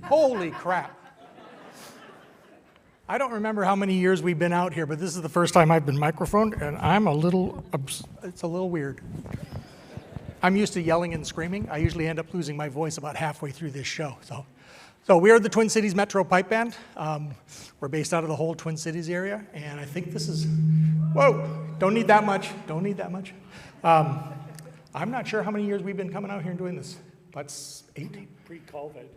Holy crap. I don't remember how many years we've been out here, but this is the first time I've been microphoned, and it's a little weird. I'm used to yelling and screaming. I usually end up losing my voice about halfway through this show. So we are the Twin Cities Metro Pipe Band. We're based out of the whole Twin Cities area, and I think this is, whoa, don't need that much. I'm not sure how many years we've been coming out here and doing this, but 8?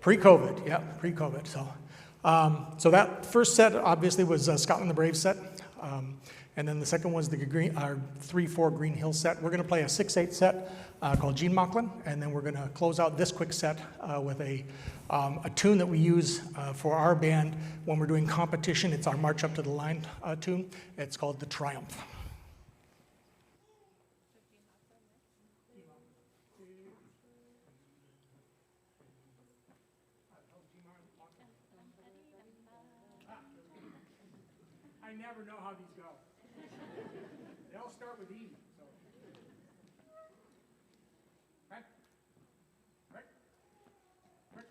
Pre-COVID, yeah, pre-COVID. So that first set obviously was Scotland the Brave set, and then the second was our 3/4 Green Hill set. We're going to play a 6/8 set called Jean Mocklin, and then we're going to close out this quick set with a tune that we use for our band when we're doing competition. It's our March Up to the Line tune. It's called The Triumph. I never know how these go. They all start with E. So. Right? Right? Right?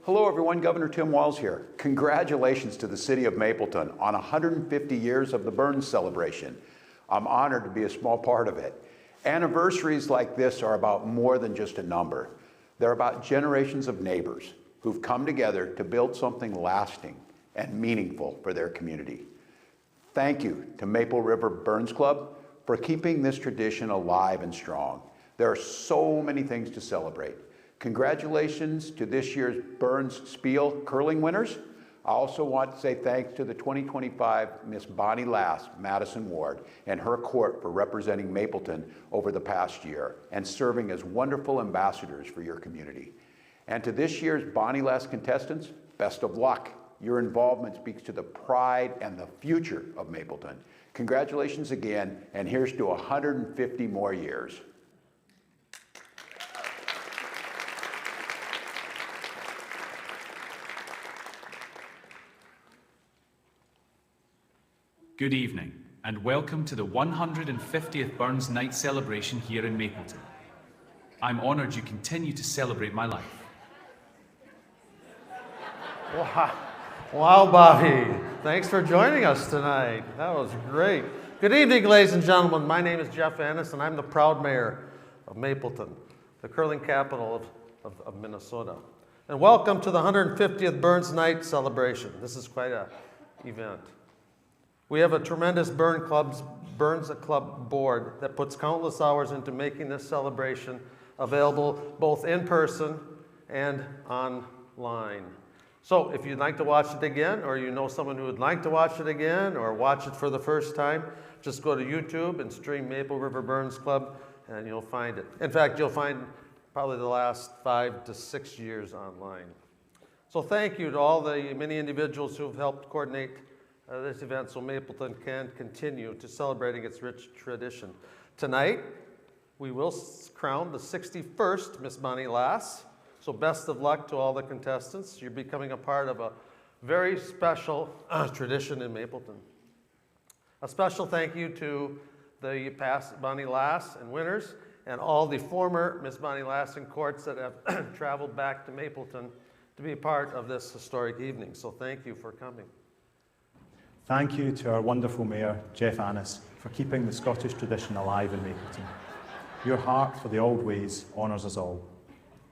Hello everyone, Governor Tim Walz here. Congratulations to the City of Mapleton on 150 years of the Burns celebration. I'm honored to be a small part of it. Anniversaries like this are about more than just a number. They're about generations of neighbors who've come together to build something lasting and meaningful for their community. Thank you to Maple River Burns Club for keeping this tradition alive and strong. There are so many things to celebrate. Congratulations to this year's Burns Spiel curling winners. I also want to say thanks to the 2025 Miss Bonnie Lass, Madison Ward, and her court for representing Mapleton over the past year and serving as wonderful ambassadors for your community. And to this year's Bonnie Lass contestants, best of luck. Your involvement speaks to the pride and the future of Mapleton. Congratulations again, and here's to 150 more years. Good evening, and welcome to the 150th Burns Night celebration here in Mapleton. I'm honored you continue to celebrate my life. Wow, Bobby. Thanks for joining us tonight. That was great. Good evening, ladies and gentlemen. My name is Jeff Ennis, and I'm the proud mayor of Mapleton, the curling capital of Minnesota. And welcome to the 150th Burns Night celebration. This is quite an event. We have a tremendous Burns Club board that puts countless hours into making this celebration available both in person and online. So if you'd like to watch it again, or you know someone who would like to watch it again, or watch it for the first time, just go to YouTube and stream Maple River Burns Club, and you'll find it. In fact, you'll find probably the last 5 to 6 years online. So thank you to all the many individuals who have helped coordinate this event so Mapleton can continue to celebrating its rich tradition. Tonight, we will crown the 61st Miss Bonnie Lass. So best of luck to all the contestants. You're becoming a part of a very special tradition in Mapleton. A special thank you to the past Bonnie Lass and winners and all the former Miss Bonnie Lass and courts that have traveled back to Mapleton to be part of this historic evening. So thank you for coming. Thank you to our wonderful Mayor, Jeff Ennis, for keeping the Scottish tradition alive in Mapleton. Your heart for the old ways honours us all.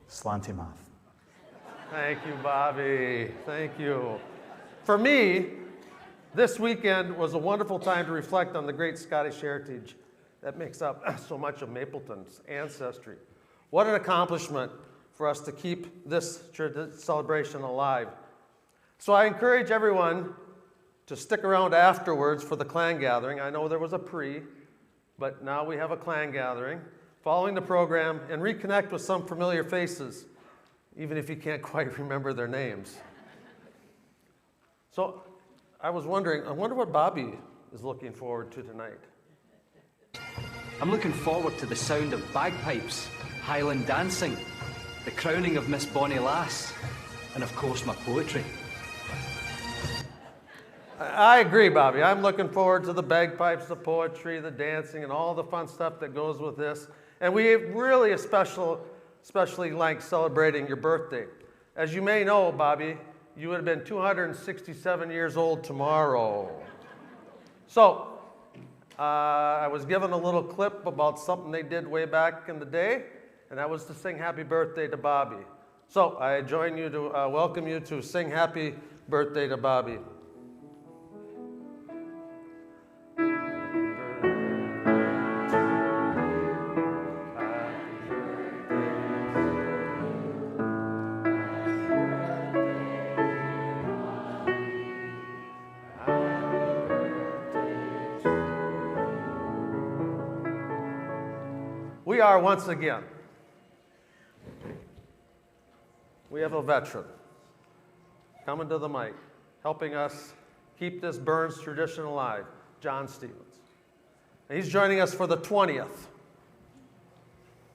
Slanty math. Thank you, Bobby. Thank you. For me, this weekend was a wonderful time to reflect on the great Scottish heritage that makes up so much of Mapleton's ancestry. What an accomplishment for us to keep this celebration alive. So I encourage everyone to stick around afterwards for the clan gathering. I know there was a pre, but now we have a clan gathering. Following the program and reconnect with some familiar faces, even if you can't quite remember their names. So I was wondering, I wonder what Bobby is looking forward to tonight. I'm looking forward to the sound of bagpipes, Highland dancing, the crowning of Miss Bonnie Lass, and of course my poetry. I agree, Bobby. I'm looking forward to the bagpipes, the poetry, the dancing, and all the fun stuff that goes with this. And we really especially like celebrating your birthday. As you may know, Bobby, you would have been 267 years old tomorrow. So, I was given a little clip about something they did way back in the day, and that was to sing happy birthday to Bobby. So, I join you to welcome you to sing happy birthday to Bobby. We are once again, we have a veteran coming to the mic, helping us keep this Burns tradition alive, John Stevens. And he's joining us for the 20th.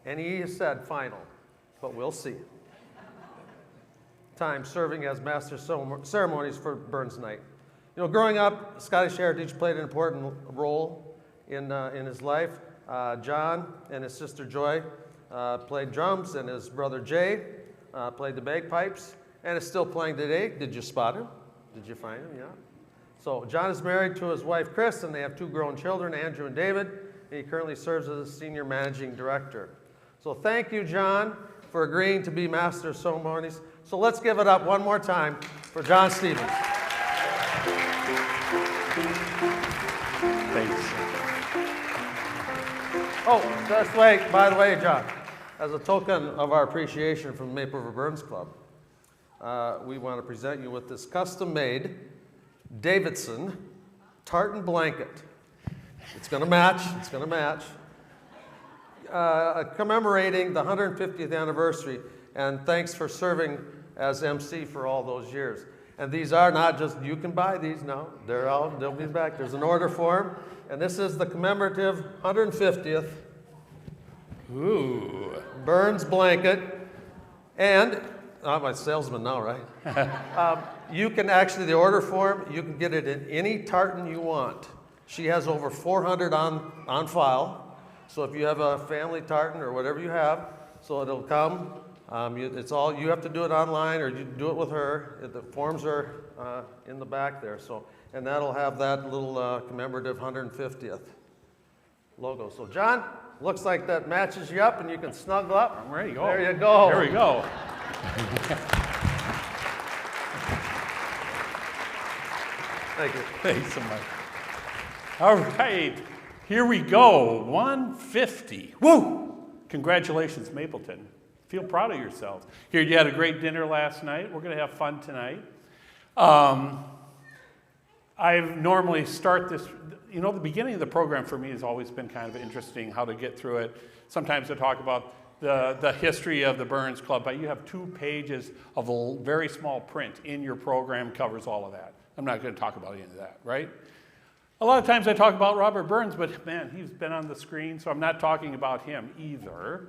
And he has said final, but we'll see. Time serving as master ceremonies for Burns Night. You know, growing up, Scottish heritage played an important role in his life. John and his sister Joy played drums, and his brother Jay played the bagpipes, and is still playing today. Did you spot him? Did you find him? Yeah. So John is married to his wife Chris, and they have 2 grown children, Andrew and David. And he currently serves as a senior managing director. So thank you, John, for agreeing to be Master of Ceremonies. So let's give it up one more time for John Stevens. Thanks. Oh, just wait, by the way, John, as a token of our appreciation from the Maple River Burns Club, we want to present you with this custom-made Davidson tartan blanket. It's going to match, it's going to match. Commemorating the 150th anniversary, and thanks for serving as MC for all those years. And these are not just, you can buy these now, they'll be back. There's an order form, and this is the commemorative 150th Burns blanket. And, I'm a salesman now, right? You can actually, the order form, you can get it in any tartan you want. She has over 400 on file. So if you have a family tartan or whatever you have, so it'll come. It's all, you have to do it online or you do it with her. The forms are in the back there. So, and that'll have that little commemorative 150th logo. So John, looks like that matches you up and you can snuggle up. I'm ready to go. There you go. There we go. Thank you. Thanks so much. All right, here we go. 150. Woo! Congratulations, Mapleton. Feel proud of yourselves. Here, you had a great dinner last night. We're going to have fun tonight. I normally start this, you know, the beginning of the program for me has always been kind of interesting how to get through it. Sometimes I talk about the history of the Burns Club, but you have 2 pages of a very small print in your program, covers all of that. I'm not going to talk about any of that, right? A lot of times I talk about Robert Burns, but man, he's been on the screen, so I'm not talking about him either.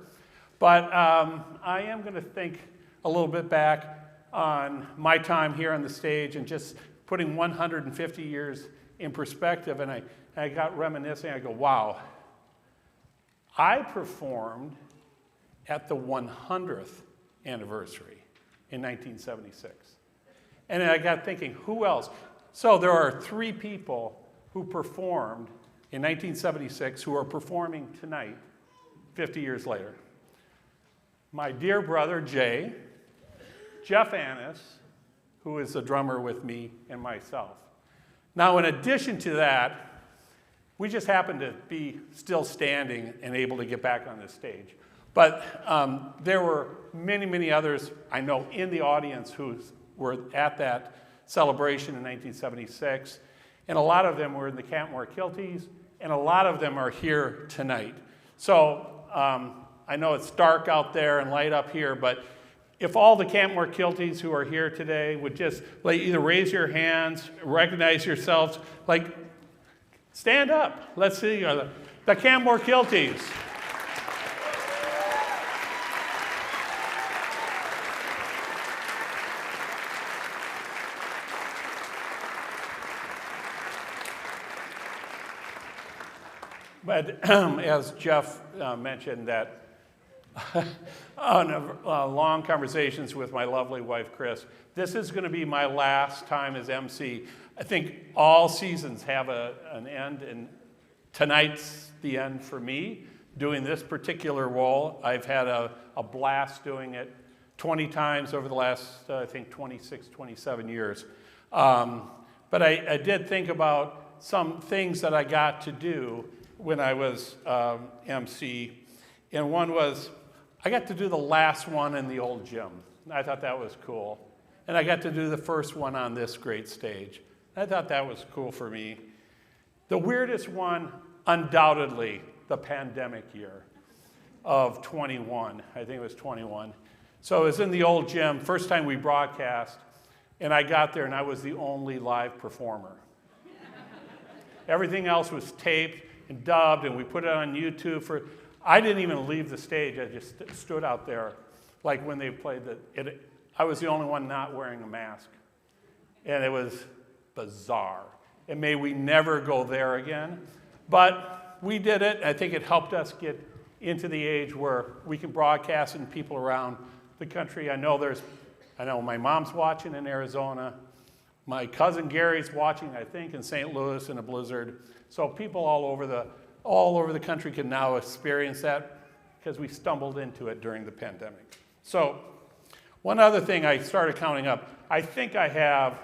But I am going to think a little bit back on my time here on the stage and just putting 150 years in perspective, and I got reminiscing. I go, wow, I performed at the 100th anniversary in 1976. And I got thinking, who else? So there are 3 people who performed in 1976 who are performing tonight, 50 years later. My dear brother, Jay, Jeff Annis, who is the drummer with me, and myself. Now, in addition to that, we just happened to be still standing and able to get back on the stage. But there were many, many others I know in the audience who were at that celebration in 1976. And a lot of them were in the Cantmore Kilties, and a lot of them are here tonight. So I know it's dark out there and light up here, but if all the Cantmore Kilties who are here today would just either raise your hands, recognize yourselves, stand up. Let's see, the Cantmore Kilties. But as Jeff mentioned, that on long conversations with my lovely wife, Chris, this is going to be my last time as MC. I think all seasons have an end, and tonight's the end for me. Doing this particular role, I've had a blast doing it 20 times over the last, I think, 26, 27 years. But I did think about some things that I got to do when I was MC, and one was I got to do the last one in the old gym. I thought that was cool. And I got to do the first one on this great stage. I thought that was cool for me. The weirdest one, undoubtedly, the pandemic year of 21. I think it was 21. So it was in the old gym, first time we broadcast, and I got there and I was the only live performer. Everything else was taped and dubbed, and we put it on YouTube I didn't even leave the stage. I just stood out there, like when they played I was the only one not wearing a mask. And it was bizarre. And may we never go there again. But we did it. I think it helped us get into the age where we can broadcast and people around the country. I know my mom's watching in Arizona. My cousin Gary's watching, I think, in St. Louis in a blizzard. So people all over the country can now experience that because we stumbled into it during the pandemic. So one other thing I started counting up, I think I have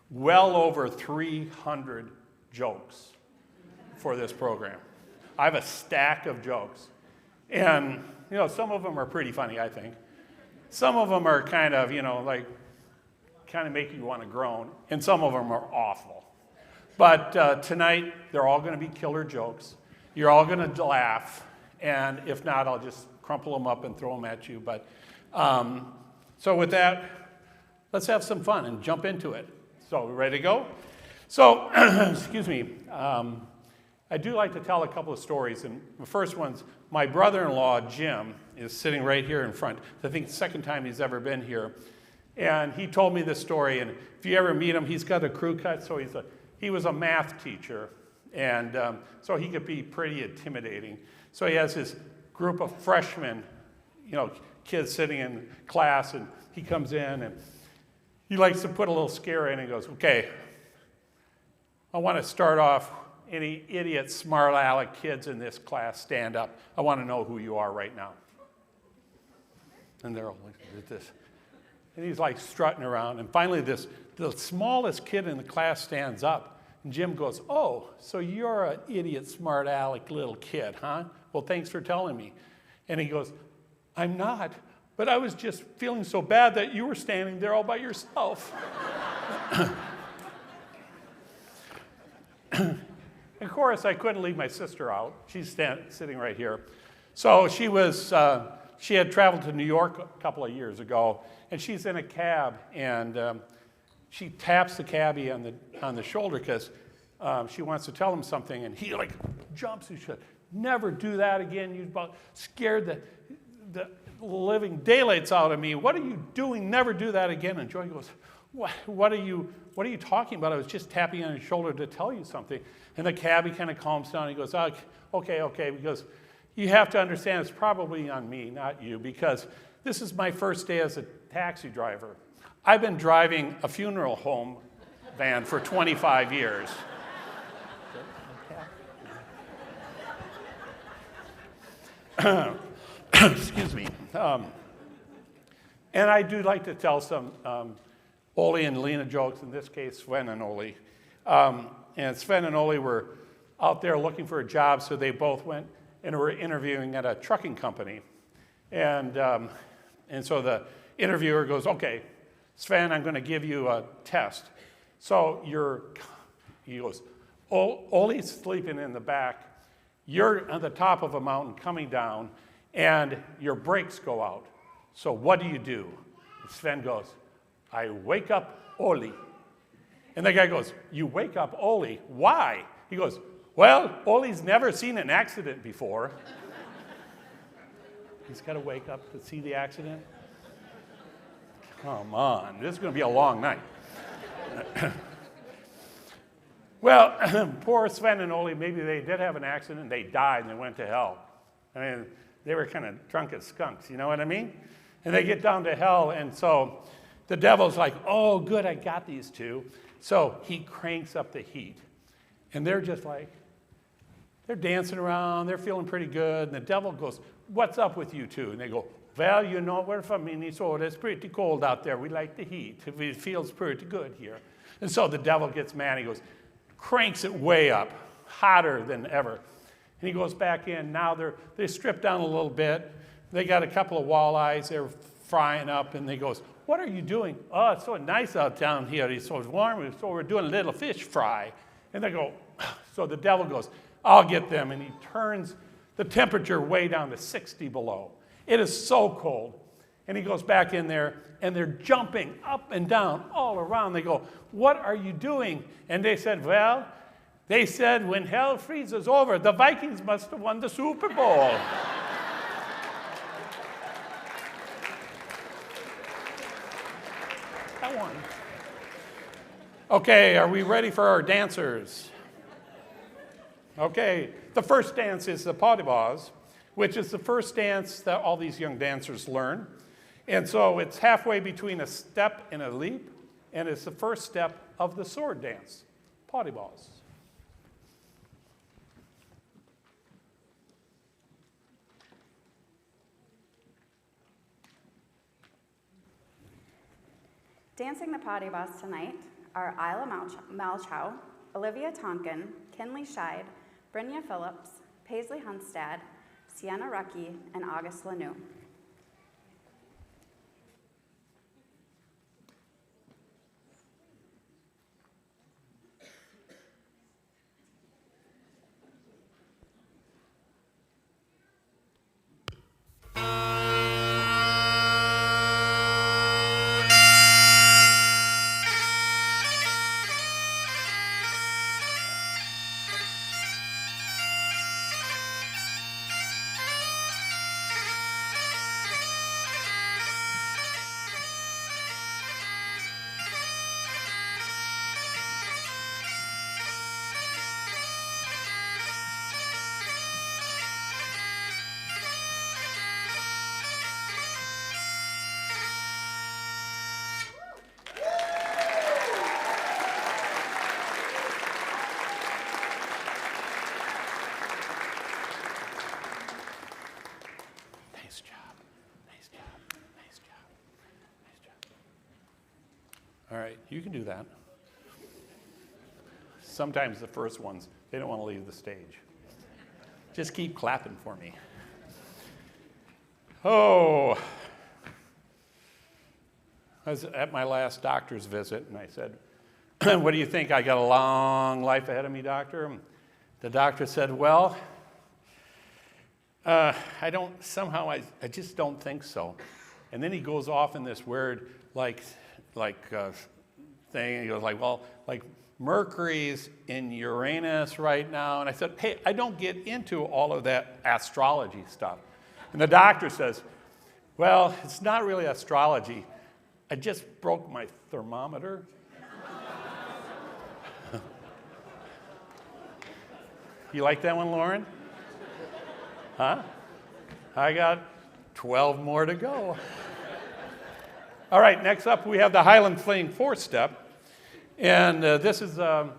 well over 300 jokes for this program. I have a stack of jokes. And, some of them are pretty funny, I think. Some of them are kind of, kind of make you want to groan. And some of them are awful. But tonight, they're all going to be killer jokes. You're all going to laugh. And if not, I'll just crumple them up and throw them at you. But so with that, let's have some fun and jump into it. So, we ready to go? So, excuse me. I do like to tell a couple of stories. And the first one's my brother-in-law, Jim, is sitting right here in front. I think the second time he's ever been here. And he told me this story. And if you ever meet him, he's got a crew cut. So he was a math teacher. And so he could be pretty intimidating. So he has this group of freshmen, kids sitting in class. And he comes in and he likes to put a little scare in and goes, okay, I want to start off, any idiot, smart aleck kids in this class, stand up. I want to know who you are right now. And they're all looking at this. And he's like strutting around. And finally, the smallest kid in the class stands up. And Jim goes, oh, so you're an idiot, smart aleck little kid, huh? Well, thanks for telling me. And he goes, I'm not. But I was just feeling so bad that you were standing there all by yourself. Of course, I couldn't leave my sister out. She's sitting right here. So she had traveled to New York a couple of years ago, and she's in a cab, and she taps the cabbie on the shoulder because she wants to tell him something, and he jumps. He said, never do that again. You about scared the living daylights out of me. What are you doing? Never do that again. And Joy goes, what are you talking about? I was just tapping on his shoulder to tell you something. And the cabbie kind of calms down. He goes, okay. Because you have to understand it's probably on me, not you, because this is my first day as a taxi driver. I've been driving a funeral home van for 25 years. Excuse me. And I do like to tell some Ole and Lena jokes, in this case, Sven and Ole. And Sven and Ole were out there looking for a job, so they both went and were interviewing at a trucking company. And so the interviewer goes, okay, Sven, I'm going to give you a test. So he goes, Ole's sleeping in the back. You're on the top of a mountain coming down, and your brakes go out. So what do you do? And Sven goes, I wake up Ole. And the guy goes, you wake up Ole? Why? He goes, well, Ole's never seen an accident before. He's got to wake up to see the accident? Come on, this is going to be a long night. Well, poor Sven and Ole, maybe they did have an accident, and they died, and they went to hell. I mean, they were kind of drunk as skunks, you know what I mean? And they get down to hell, and so the devil's like, oh, good, I got these two. So he cranks up the heat. And they're just like, they're dancing around, they're feeling pretty good. And the devil goes, what's up with you two? And they go, well, we're from Minnesota. It's pretty cold out there. We like the heat. It feels pretty good here. And so the devil gets mad. He goes, cranks it way up, hotter than ever. And he goes back in. Now they stripped down a little bit. They got a couple of walleyes. They're frying up. And they goes, what are you doing? Oh, it's so nice out down here. It's so warm. So we're doing a little fish fry. And they go, so the devil goes, I'll get them. And he turns the temperature way down to 60 below. It is so cold. And he goes back in there, and they're jumping up and down all around. They go, what are you doing? And they said, well, they said when hell freezes over, the Vikings must have won the Super Bowl. That one. Okay, are we ready for our dancers? Okay, the first dance is the pas de base, which is the first dance that all these young dancers learn. And so it's halfway between a step and a leap, and it's the first step of the sword dance, pas de base. Dancing the pas de base tonight are Isla Malchow, Olivia Tonkin, Kinley Scheid, Brynja Phillips, Paisley Hunstad, Sienna Rucky, and August Lanou. All right, you can do that. Sometimes the first ones, they don't want to leave the stage. Just keep clapping for me. Oh, I was at my last doctor's visit, and I said, what do you think? I got a long life ahead of me, doctor? And the doctor said, well, I just don't think so. And then he goes off in this weird, thing. He goes like, well, like Mercury's in Uranus right now. And I said, hey, I don't get into all of that astrology stuff. And the doctor says, well, it's not really astrology. I just broke my thermometer. You like that one, Lauren? Huh? I got 12 more to go. All right, next up we have the Highland Fling four-step. And this is a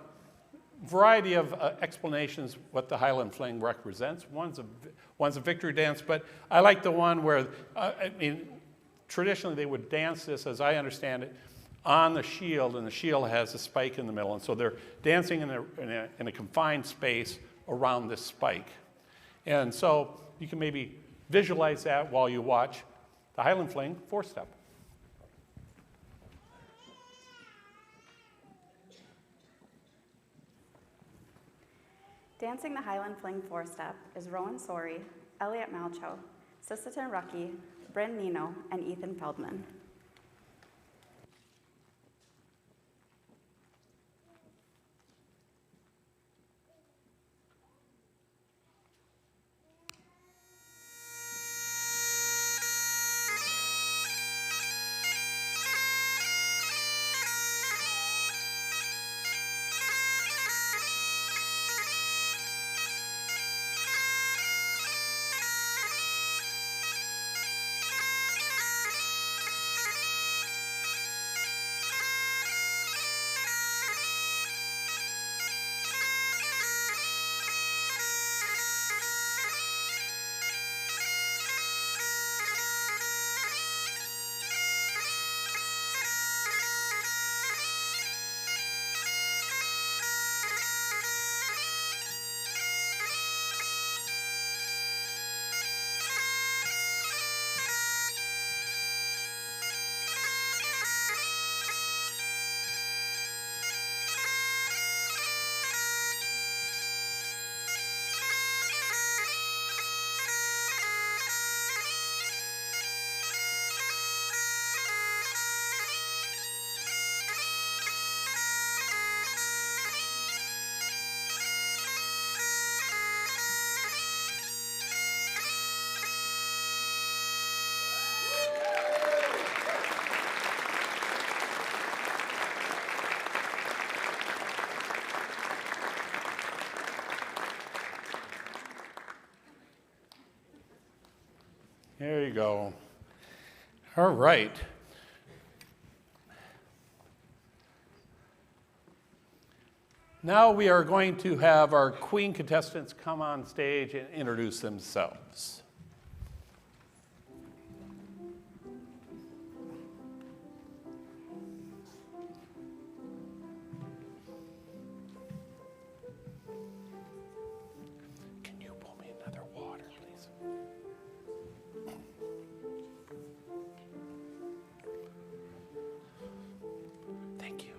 variety of explanations what the Highland Fling represents. One's a victory dance, but I like the one where, traditionally they would dance this, as I understand it, on the shield, and the shield has a spike in the middle. And so they're dancing in a confined space around this spike. And so you can maybe visualize that while you watch the Highland Fling four-step. Dancing the Highland Fling four-step is Rowan Sorey, Elliot Malchow, Sisseton Rucky, Bryn Nino, and Ethan Feldman. There you go. All right. Now we are going to have our queen contestants come on stage and introduce themselves. Can you pull me another water, please? Thank you.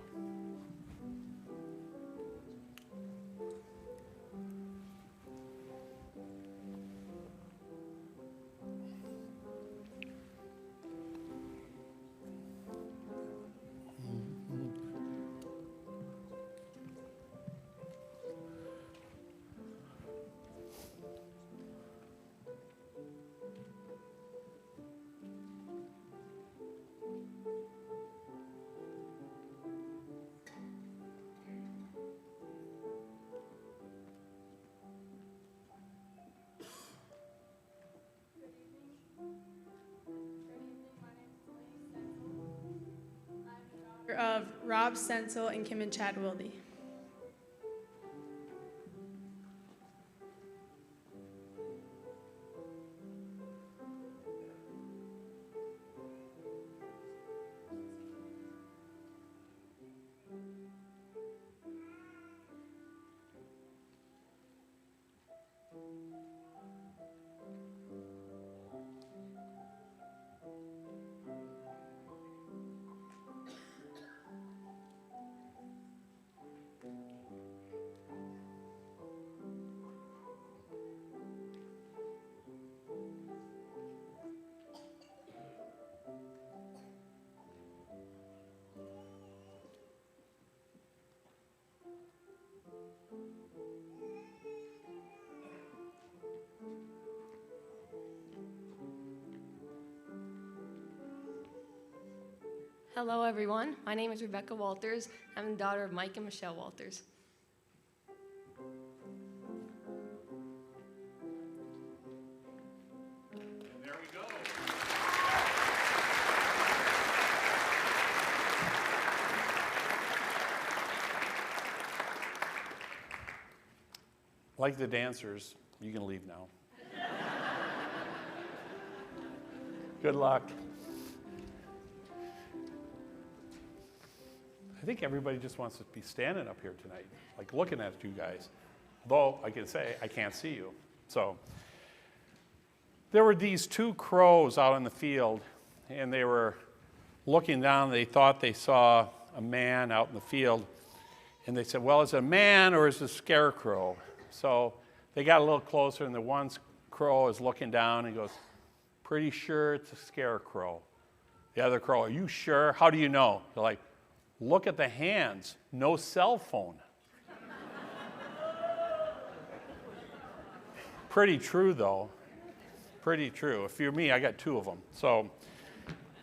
Of Rob Sensel and Kim and Chad Wilde. Hello, everyone. My name is Rebecca Walters. I'm the daughter of Mike and Michelle Walters. And there we go. Like the dancers, you can leave now. Good luck. I think everybody just wants to be standing up here tonight, like looking at you guys. Though I can say I can't see you. So there were these two crows out in the field, and they were looking down. They thought they saw a man out in the field, and they said, well, is it a man or is it a scarecrow? So they got a little closer, and the one crow is looking down and goes, pretty sure it's a scarecrow. The other crow, are you sure? How do you know? They're like, look at the hands, no cell phone. Pretty true, though. Pretty true. If you're me, I got two of them. So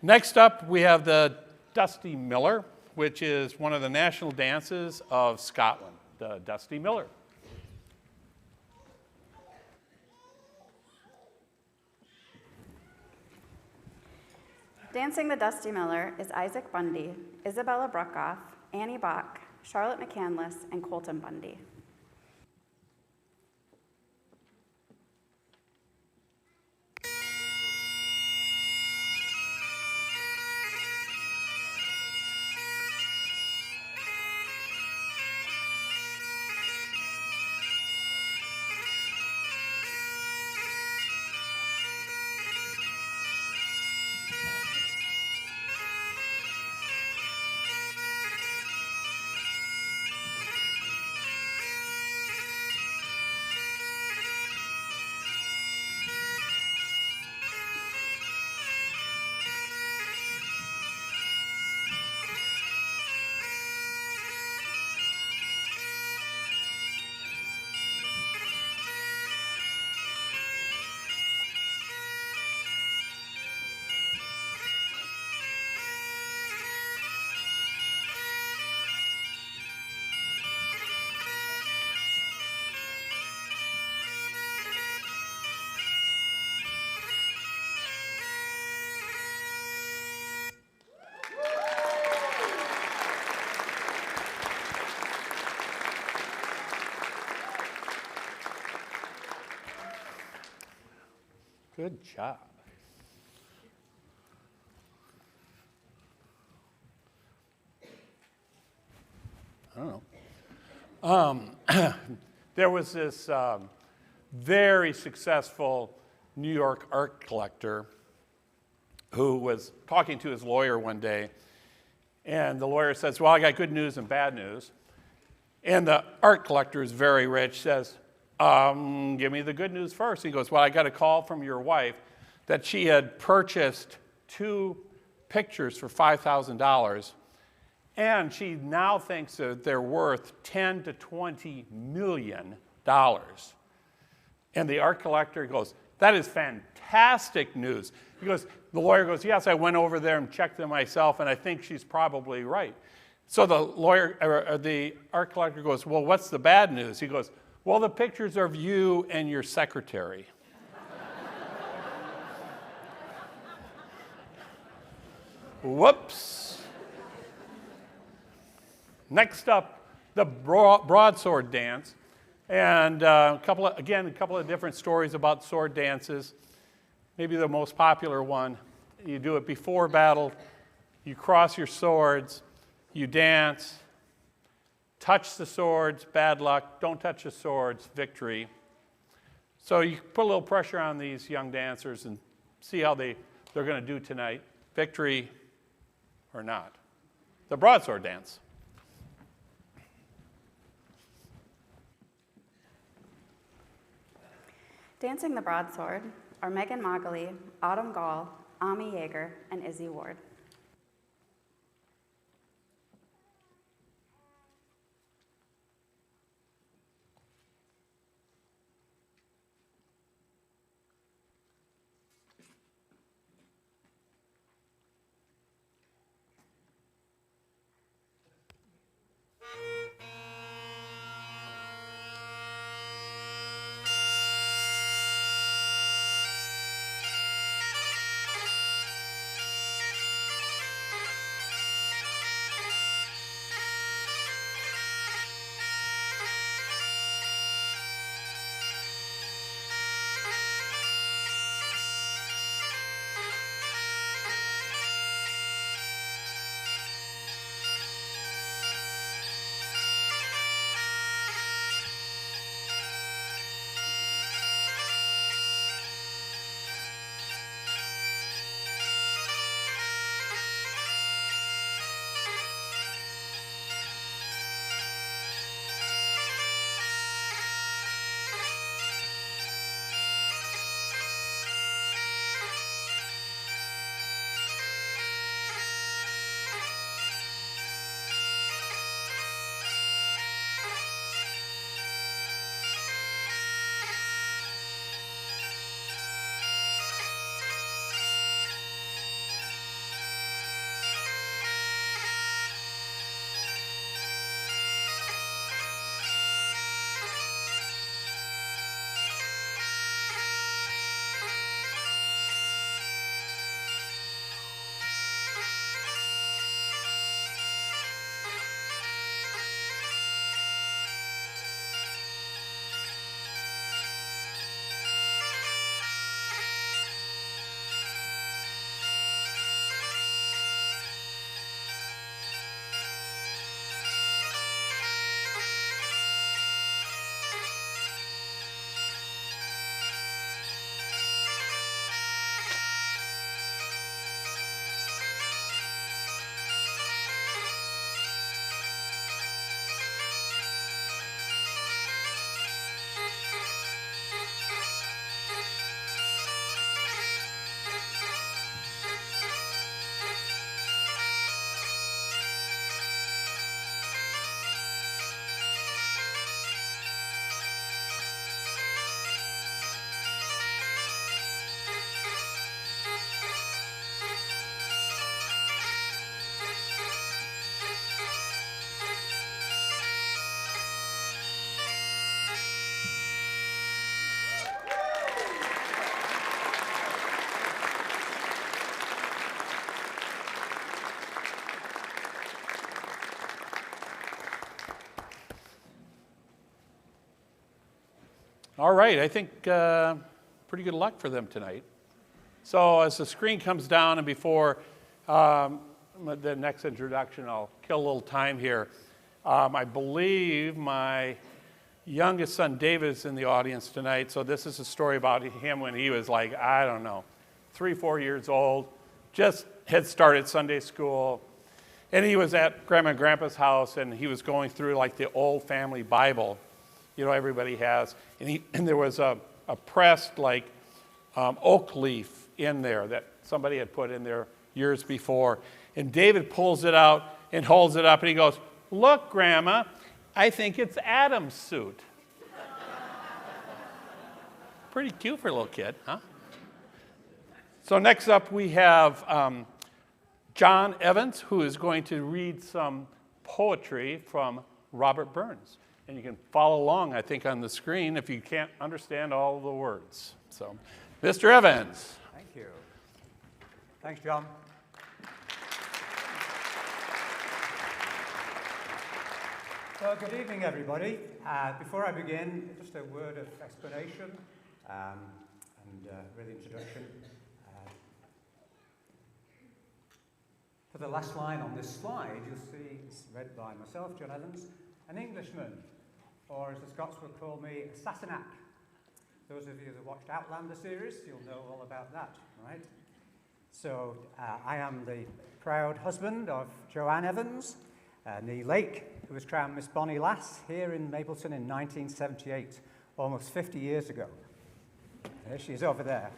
next up, we have the Dusty Miller, which is one of the national dances of Scotland, the Dusty Miller. Dancing the Dusty Miller is Isaac Bundy, Isabella Bruckoff, Annie Bach, Charlotte McCandless, and Colton Bundy. Good job. I don't know. There was this very successful New York art collector who was talking to his lawyer one day, and the lawyer says, well, I got good news and bad news. And the art collector is very rich, says, give me the good news first. He goes, well, I got a call from your wife that she had purchased 2 pictures for $5,000, and she now thinks that they're worth $10 to $20 million. And the art collector goes, that is fantastic news. He goes, the lawyer goes, yes, I went over there and checked them myself, and I think she's probably right. So the art collector goes, well, what's the bad news? He goes, well, the pictures are of you and your secretary. Whoops. Next up, the broadsword dance. And a couple of different stories about sword dances. Maybe the most popular one, you do it before battle, you cross your swords, you dance, touch the swords, bad luck, don't touch the swords, victory. So you put a little pressure on these young dancers and see how they're going to do tonight, victory or not. The broadsword dance. Dancing the broadsword are Megan Mogley, Autumn Gall, Ami Yeager, and Izzy Ward. All right, I think pretty good luck for them tonight. So as the screen comes down and before the next introduction, I'll kill a little time here. I believe my youngest son, David, is in the audience tonight. So this is a story about him when he was like, I don't know, 3, 4 years old, just had started Sunday school. And he was at Grandma and Grandpa's house, and he was going through like the old family Bible, you know, everybody has. And there was a pressed like oak leaf in there that somebody had put in there years before. And David pulls it out and holds it up, and he goes, "Look, Grandma, I think it's Adam's suit." Pretty cute for a little kid, huh? So next up we have John Evans, who is going to read some poetry from Robert Burns. And you can follow along, I think, on the screen if you can't understand all of the words. So, Mr. Evans. Thank you. Thanks, John. So, good evening, everybody. Before I begin, just a word of explanation and really introduction. For the last line on this slide, you'll see it's read by myself, John Evans, an Englishman, or as the Scots would call me, a Sassenach. Those of you that watched Outlander series, you'll know all about that, right? So I am the proud husband of Joanne Evans, née Lake, who was crowned Miss Bonnie Lass here in Mapleton in 1978, almost 50 years ago. There she is over there.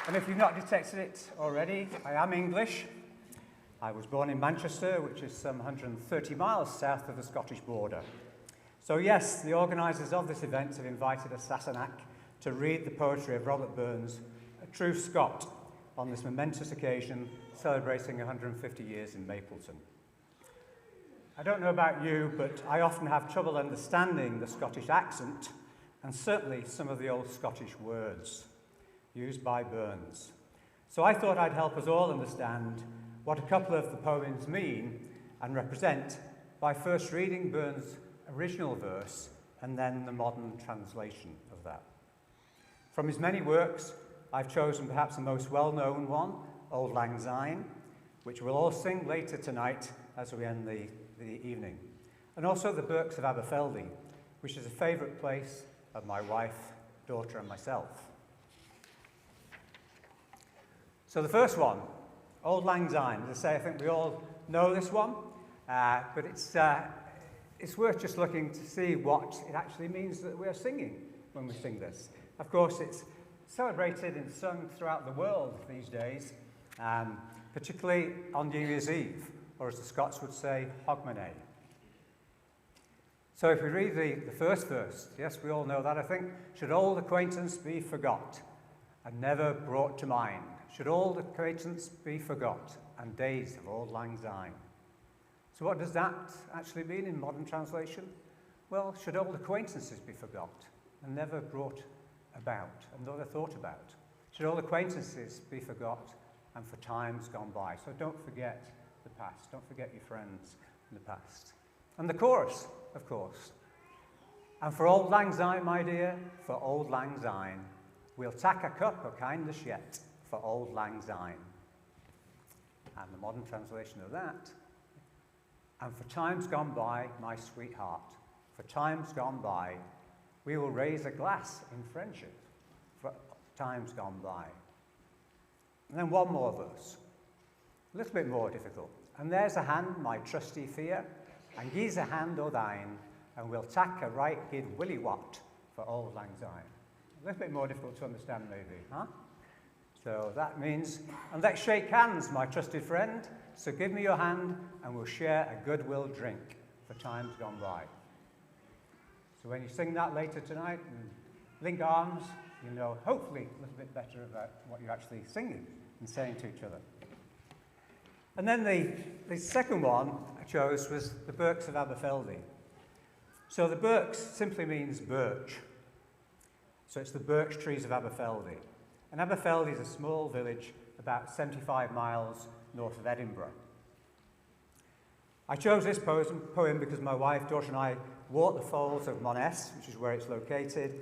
And if you've not detected it already, I am English. I was born in Manchester, which is some 130 miles south of the Scottish border. So yes, the organisers of this event have invited a Sassenach to read the poetry of Robert Burns, a true Scot, on this momentous occasion celebrating 150 years in Mapleton. I don't know about you, but I often have trouble understanding the Scottish accent and certainly some of the old Scottish words used by Burns. So I thought I'd help us all understand what a couple of the poems mean and represent by first reading Burns' original verse and then the modern translation of that. From his many works, I've chosen perhaps the most well-known one, Auld Lang Syne, which we'll all sing later tonight as we end the evening. And also the Birks of Aberfeldy, which is a favourite place of my wife, daughter and myself. So the first one, Auld Lang Syne. As I say, I think we all know this one, but it's worth just looking to see what it actually means that we're singing when we sing this. Of course, it's celebrated and sung throughout the world these days, particularly on New Year's Eve, or as the Scots would say, Hogmanay. So if we read the first verse, yes, we all know that, I think, should old acquaintance be forgot and never brought to mind? Should old acquaintance be forgot and days of Auld Lang Syne? So what does that actually mean in modern translation? Well, should old acquaintances be forgot and never brought about and never thought about? Should old acquaintances be forgot and for times gone by? So don't forget the past. Don't forget your friends in the past. And the chorus, of course. And for Auld Lang Syne, my dear, for Auld Lang Syne, we'll tack a cup o' kindness yet for Auld Lang Syne. And the modern translation of that, and for times gone by, my sweetheart, for times gone by, we will raise a glass in friendship for times gone by. And then one more verse, a little bit more difficult. And there's a hand, my trusty fear, and gi's a hand o' thine, and we'll tack a right good willy wat for Auld Lang Syne. A little bit more difficult to understand maybe, huh? So that means, and let's shake hands, my trusted friend, so give me your hand and we'll share a goodwill drink for times gone by. So when you sing that later tonight and link arms, you know hopefully a little bit better about what you're actually singing and saying to each other. And then the second one I chose was the Birks of Aberfeldy. So the Birks simply means birch. So it's the birch trees of Aberfeldy. And Aberfeldy is a small village about 75 miles north of Edinburgh. I chose this poem because my wife, daughter and I walked the falls of Moness, which is where it's located,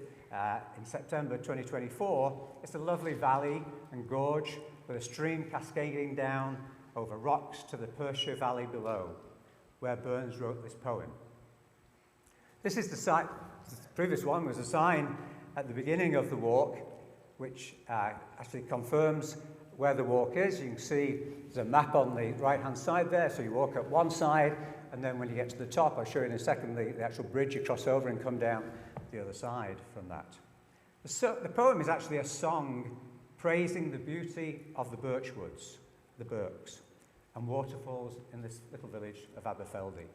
in September 2024. It's a lovely valley and gorge with a stream cascading down over rocks to the Perthshire Valley below, where Burns wrote this poem. This is the site, the previous one was a sign at the beginning of the walk, which actually confirms where the walk is. You can see there's a map on the right-hand side there, so you walk up one side, and then when you get to the top, I'll show you in a second the actual bridge you cross over and come down the other side from that. The poem is actually a song praising the beauty of the birch woods, the birks, and waterfalls in this little village of Aberfeldy.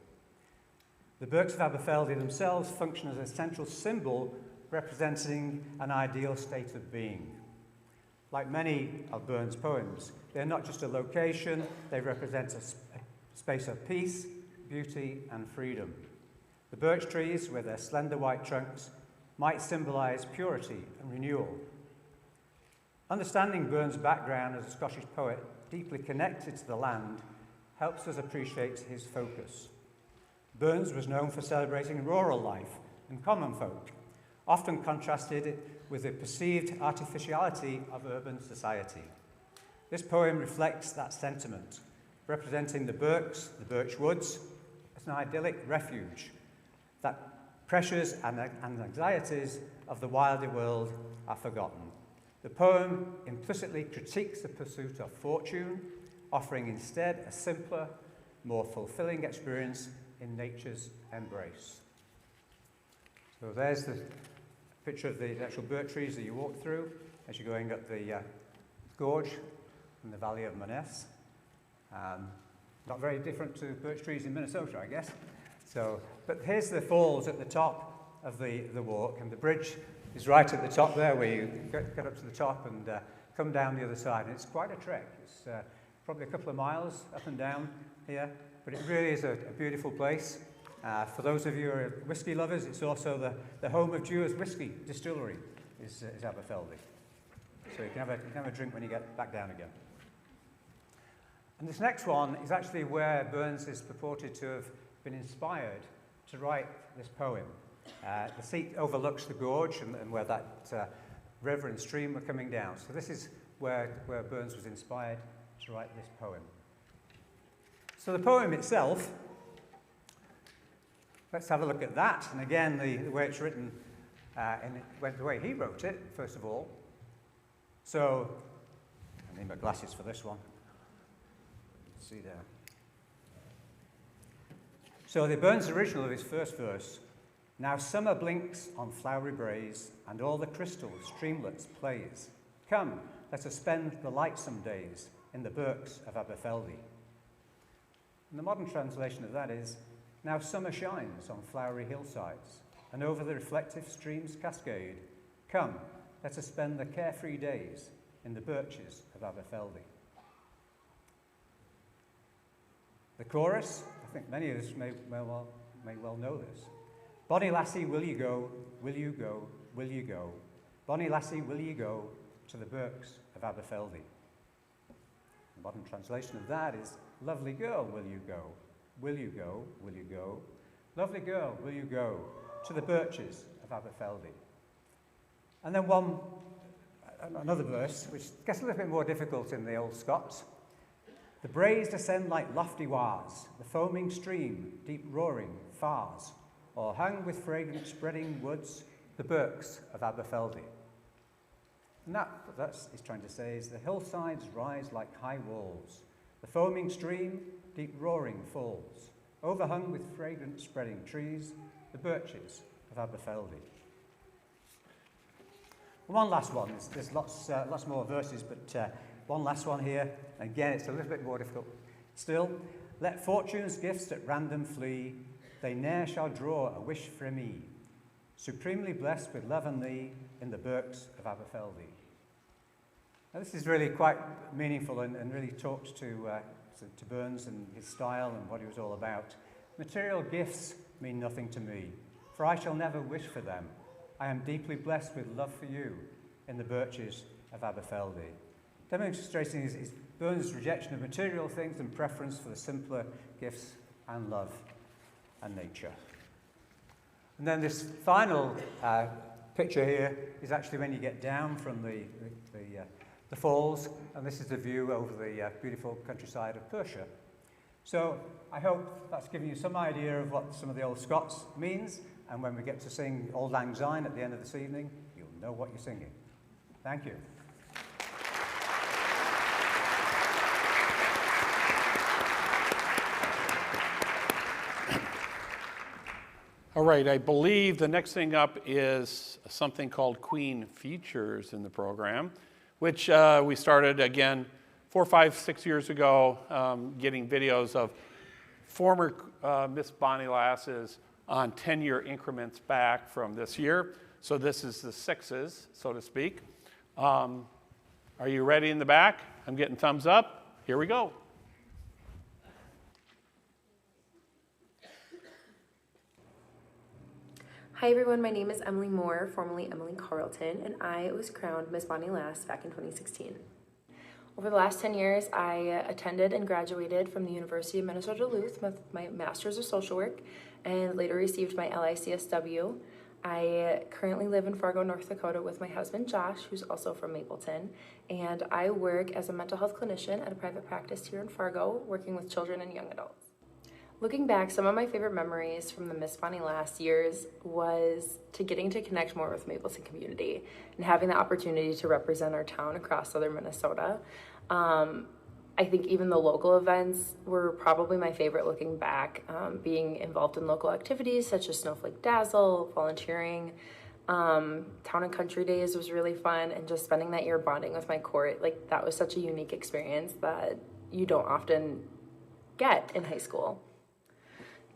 The birks of Aberfeldy themselves function as a central symbol representing an ideal state of being. Like many of Burns' poems, they're not just a location, they represent a space of peace, beauty, and freedom. The birch trees, with their slender white trunks, might symbolize purity and renewal. Understanding Burns' background as a Scottish poet, deeply connected to the land, helps us appreciate his focus. Burns was known for celebrating rural life and common folk, often contrasted with the perceived artificiality of urban society. This poem reflects that sentiment, representing the birks, the birch woods, as an idyllic refuge, that pressures and anxieties of the wilder world are forgotten. The poem implicitly critiques the pursuit of fortune, offering instead a simpler, more fulfilling experience in nature's embrace. So there's the picture of the actual birch trees that you walk through as you're going up the gorge in the valley of Moness. Not very different to birch trees in Minnesota, I guess. But here's the falls at the top of the walk, and the bridge is right at the top there where you get up to the top and come down the other side. And it's quite a trek. It's probably a couple of miles up and down here, but it really is a beautiful place. For those of you who are whiskey lovers, it's also the home of Dewar's Whiskey Distillery, is Aberfeldy. So you can have a drink when you get back down again. And this next one is actually where Burns is purported to have been inspired to write this poem. The seat overlooks the gorge and where that river and stream were coming down. So this is where Burns was inspired to write this poem. So the poem itself, let's have a look at that. And again, the way it's written, the way he wrote it, first of all. So, I need my glasses for this one. Let's see there. So the Burns original of his first verse. Now summer blinks on flowery braes, and all the crystal streamlets plays. Come, let us spend the lightsome days in the birks of Aberfeldy. And the modern translation of that is, now summer shines on flowery hillsides, and over the reflective streams cascade. Come, let us spend the carefree days in the birches of Aberfeldy. The chorus, I think many of us may well know this. Bonny lassie, will you go, will you go, will you go? Bonny lassie, will you go to the birks of Aberfeldy? The modern translation of that is, lovely girl, will you go? Will you go, will you go? Lovely girl, will you go to the birches of Aberfeldy? And then another verse, which gets a little bit more difficult in the old Scots. The braes descend like lofty wars, the foaming stream, deep roaring, fars, o'erhung with fragrant spreading woods, the birks of Aberfeldy. And what he's trying to say is the hillsides rise like high walls, the foaming stream, deep roaring falls, overhung with fragrant spreading trees, the birches of Aberfeldy. One last one. There's lots more verses, but one last one here. Again, it's a little bit more difficult. Still, let fortune's gifts at random flee, they ne'er shall draw a wish frae me. Supremely blessed with love and thee in the birks of Aberfeldy. Now, this is really quite meaningful and really talks to Burns and his style and what he was all about. Material gifts mean nothing to me, for I shall never wish for them. I am deeply blessed with love for you in the birches of Aberfeldy. Demonstrating his Burns' rejection of material things and preference for the simpler gifts and love and nature. And then this final picture here is actually when you get down from the falls, and this is the view over the beautiful countryside of Perthshire. So I hope that's given you some idea of what some of the old Scots means, and when we get to sing Auld Lang Syne at the end of this evening, you'll know what you're singing. Thank you. All right, I believe the next thing up is something called Queen Features in the program, which we started again 4, 5, 6 years ago, getting videos of former Miss Bonnie Lasses on 10-year increments back from this year. So this is the sixes, so to speak. Are you ready in the back? I'm getting thumbs up. Here we go. Hi everyone, my name is Emily Moore, formerly Emily Carlton, and I was crowned Miss Bonnie Lass back in 2016. Over the last 10 years, I attended and graduated from the University of Minnesota Duluth with my Master's of Social Work and later received my LICSW. I currently live in Fargo, North Dakota with my husband Josh, who's also from Mapleton, and I work as a mental health clinician at a private practice here in Fargo, working with children and young adults. Looking back, some of my favorite memories from the Miss Bonnie Lass years was getting to connect more with Mapleton community and having the opportunity to represent our town across southern Minnesota. I think even the local events were probably my favorite looking back, being involved in local activities such as Snowflake Dazzle, volunteering, Town and Country Days was really fun, and just spending that year bonding with my court. Like, that was such a unique experience that you don't often get in high school.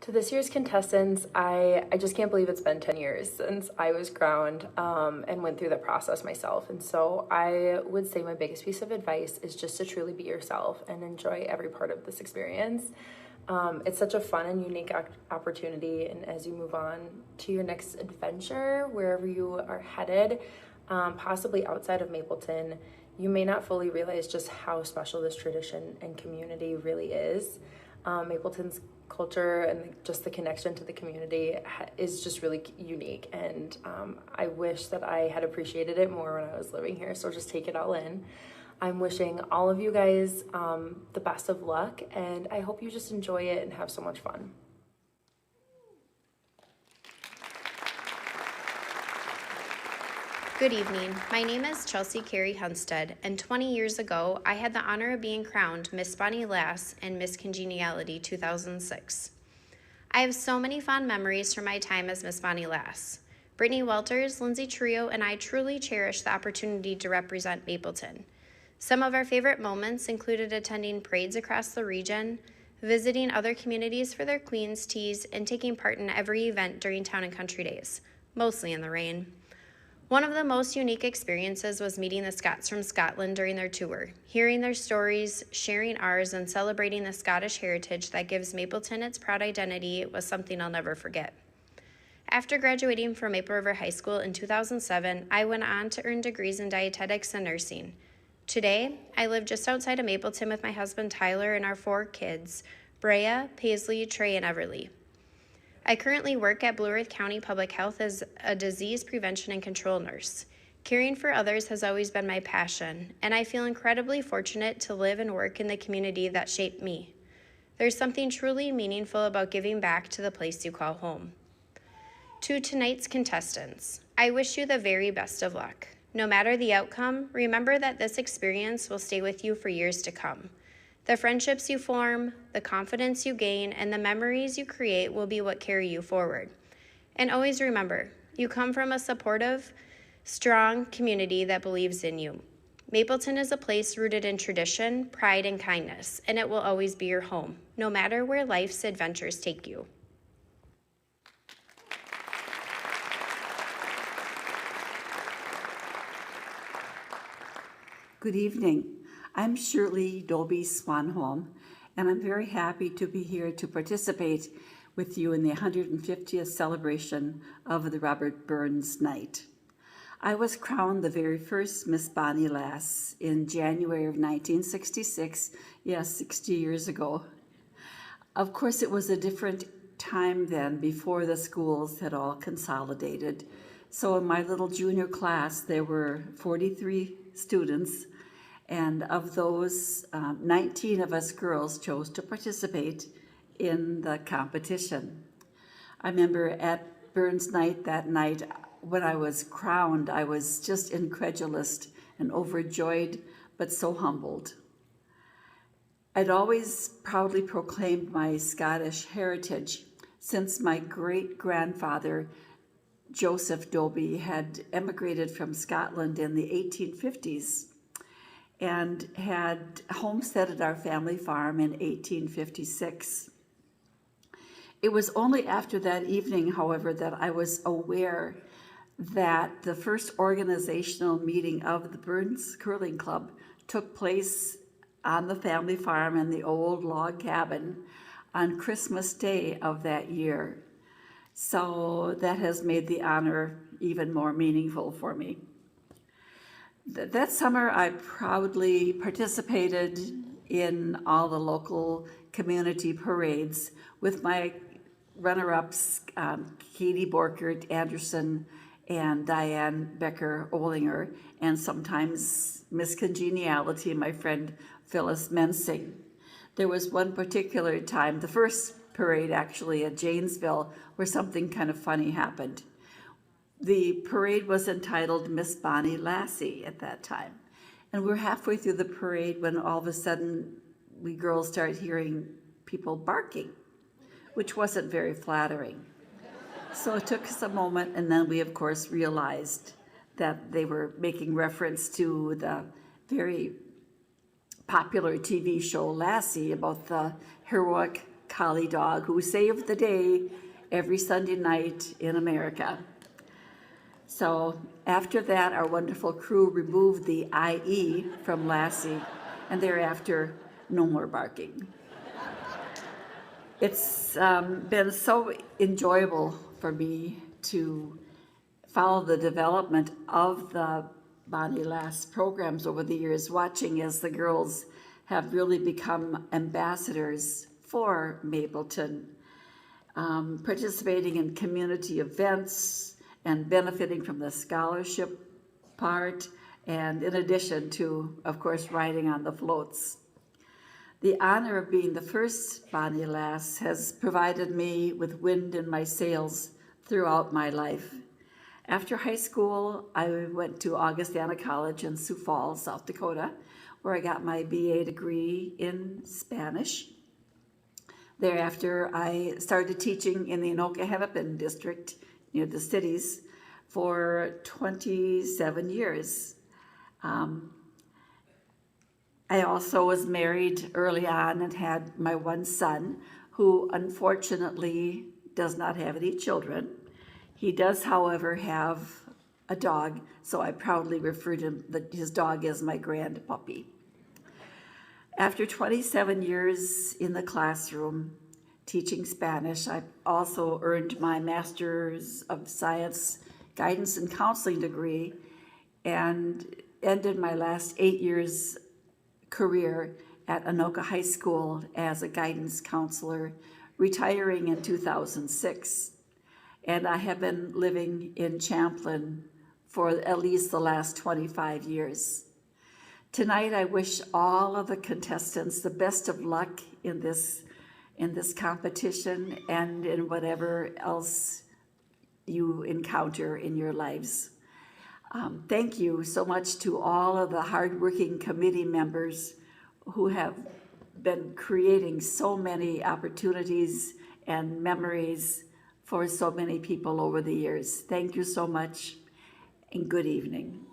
To this year's contestants, I just can't believe it's been 10 years since I was crowned and went through the process myself. And so I would say my biggest piece of advice is just to truly be yourself and enjoy every part of this experience. It's such a fun and unique opportunity, and as you move on to your next adventure, wherever you are headed, possibly outside of Mapleton, you may not fully realize just how special this tradition and community really is. Mapleton's culture and just the connection to the community is just really unique, and I wish that I had appreciated it more when I was living here, so just take it all in. I'm wishing all of you guys the best of luck, and I hope you just enjoy it and have so much fun. Good evening. My name is Chelsea Carey Hunstead, and 20 years ago, I had the honor of being crowned Miss Bonnie Lass and Miss Congeniality 2006. I have so many fond memories from my time as Miss Bonnie Lass. Brittany Welters, Lindsay Trio, and I truly cherish the opportunity to represent Mapleton. Some of our favorite moments included attending parades across the region, visiting other communities for their Queen's Teas, and taking part in every event during Town and Country Days, mostly in the rain. One of the most unique experiences was meeting the Scots from Scotland during their tour, hearing their stories, sharing ours, and celebrating the Scottish heritage that gives Mapleton its proud identity was something I'll never forget. After graduating from Maple River High School in 2007, I went on to earn degrees in dietetics and nursing. Today, I live just outside of Mapleton with my husband Tyler and our 4 kids, Brea, Paisley, Trey, and Everly. I currently work at Blue Earth County Public Health as a disease prevention and control nurse. Caring for others has always been my passion, and I feel incredibly fortunate to live and work in the community that shaped me. There's something truly meaningful about giving back to the place you call home. To tonight's contestants, I wish you the very best of luck. No matter the outcome, remember that this experience will stay with you for years to come. The friendships you form, the confidence you gain, and the memories you create will be what carry you forward. And always remember, you come from a supportive, strong community that believes in you. Mapleton is a place rooted in tradition, pride, and kindness, and it will always be your home, no matter where life's adventures take you. Good evening. I'm Shirley Dobie Swanholm, and I'm very happy to be here to participate with you in the 150th celebration of the Robert Burns Night. I was crowned the very first Miss Bonnie Lass in January of 1966, yes, 60 years ago. Of course, it was a different time then before the schools had all consolidated. So in my little junior class, there were 43 students, and of those, 19 of us girls chose to participate in the competition. I remember at Burns Night that night, when I was crowned, I was just incredulous and overjoyed, but so humbled. I'd always proudly proclaimed my Scottish heritage since my great-grandfather, Joseph Dobie, had emigrated from Scotland in the 1850s and had homesteaded our family farm in 1856. It was only after that evening, however, that I was aware that the first organizational meeting of the Burns Curling Club took place on the family farm in the old log cabin on Christmas Day of that year. So that has made the honor even more meaningful for me. That summer, I proudly participated in all the local community parades with my runner-ups, Katie Borkert Anderson and Diane Becker-Olinger, and sometimes Miss Congeniality, my friend Phyllis Mensing. There was one particular time, the first parade actually at Janesville, where something kind of funny happened. The parade was entitled Miss Bonnie Lassie at that time. And we're halfway through the parade when all of a sudden we girls started hearing people barking, which wasn't very flattering. So it took us a moment, and then we of course realized that they were making reference to the very popular TV show Lassie, about the heroic collie dog who saved the day every Sunday night in America. So after that, our wonderful crew removed the IE from Lassie, and thereafter, no more barking. It's been so enjoyable for me to follow the development of the Bonnie Lass programs over the years, watching as the girls have really become ambassadors for Mapleton, participating in community events and benefiting from the scholarship part, and in addition to, of course, riding on the floats. The honor of being the first Bonnie Lass has provided me with wind in my sails throughout my life. After high school, I went to Augustana College in Sioux Falls, South Dakota, where I got my BA degree in Spanish. Thereafter, I started teaching in the Anoka-Hennepin district near the cities for 27 years. I also was married early on and had my one son, who unfortunately does not have any children. He does, however, have a dog, so I proudly refer to his dog as my grand puppy. After 27 years in the classroom teaching Spanish, I also earned my Master's of Science Guidance and Counseling degree and ended my last 8 years career at Anoka High School as a guidance counselor, retiring in 2006. And I have been living in Champlin for at least the last 25 years. Tonight, I wish all of the contestants the best of luck in this competition and in whatever else you encounter in your lives. Thank you so much to all of the hardworking committee members who have been creating so many opportunities and memories for so many people over the years. Thank you so much, and good evening.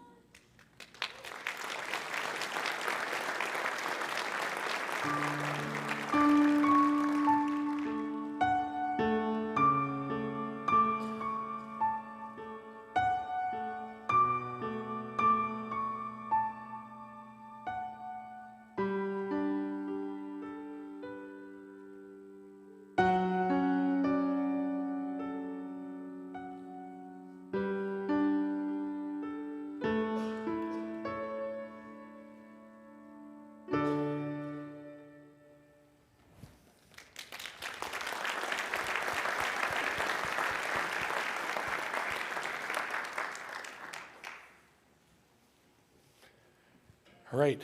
All right.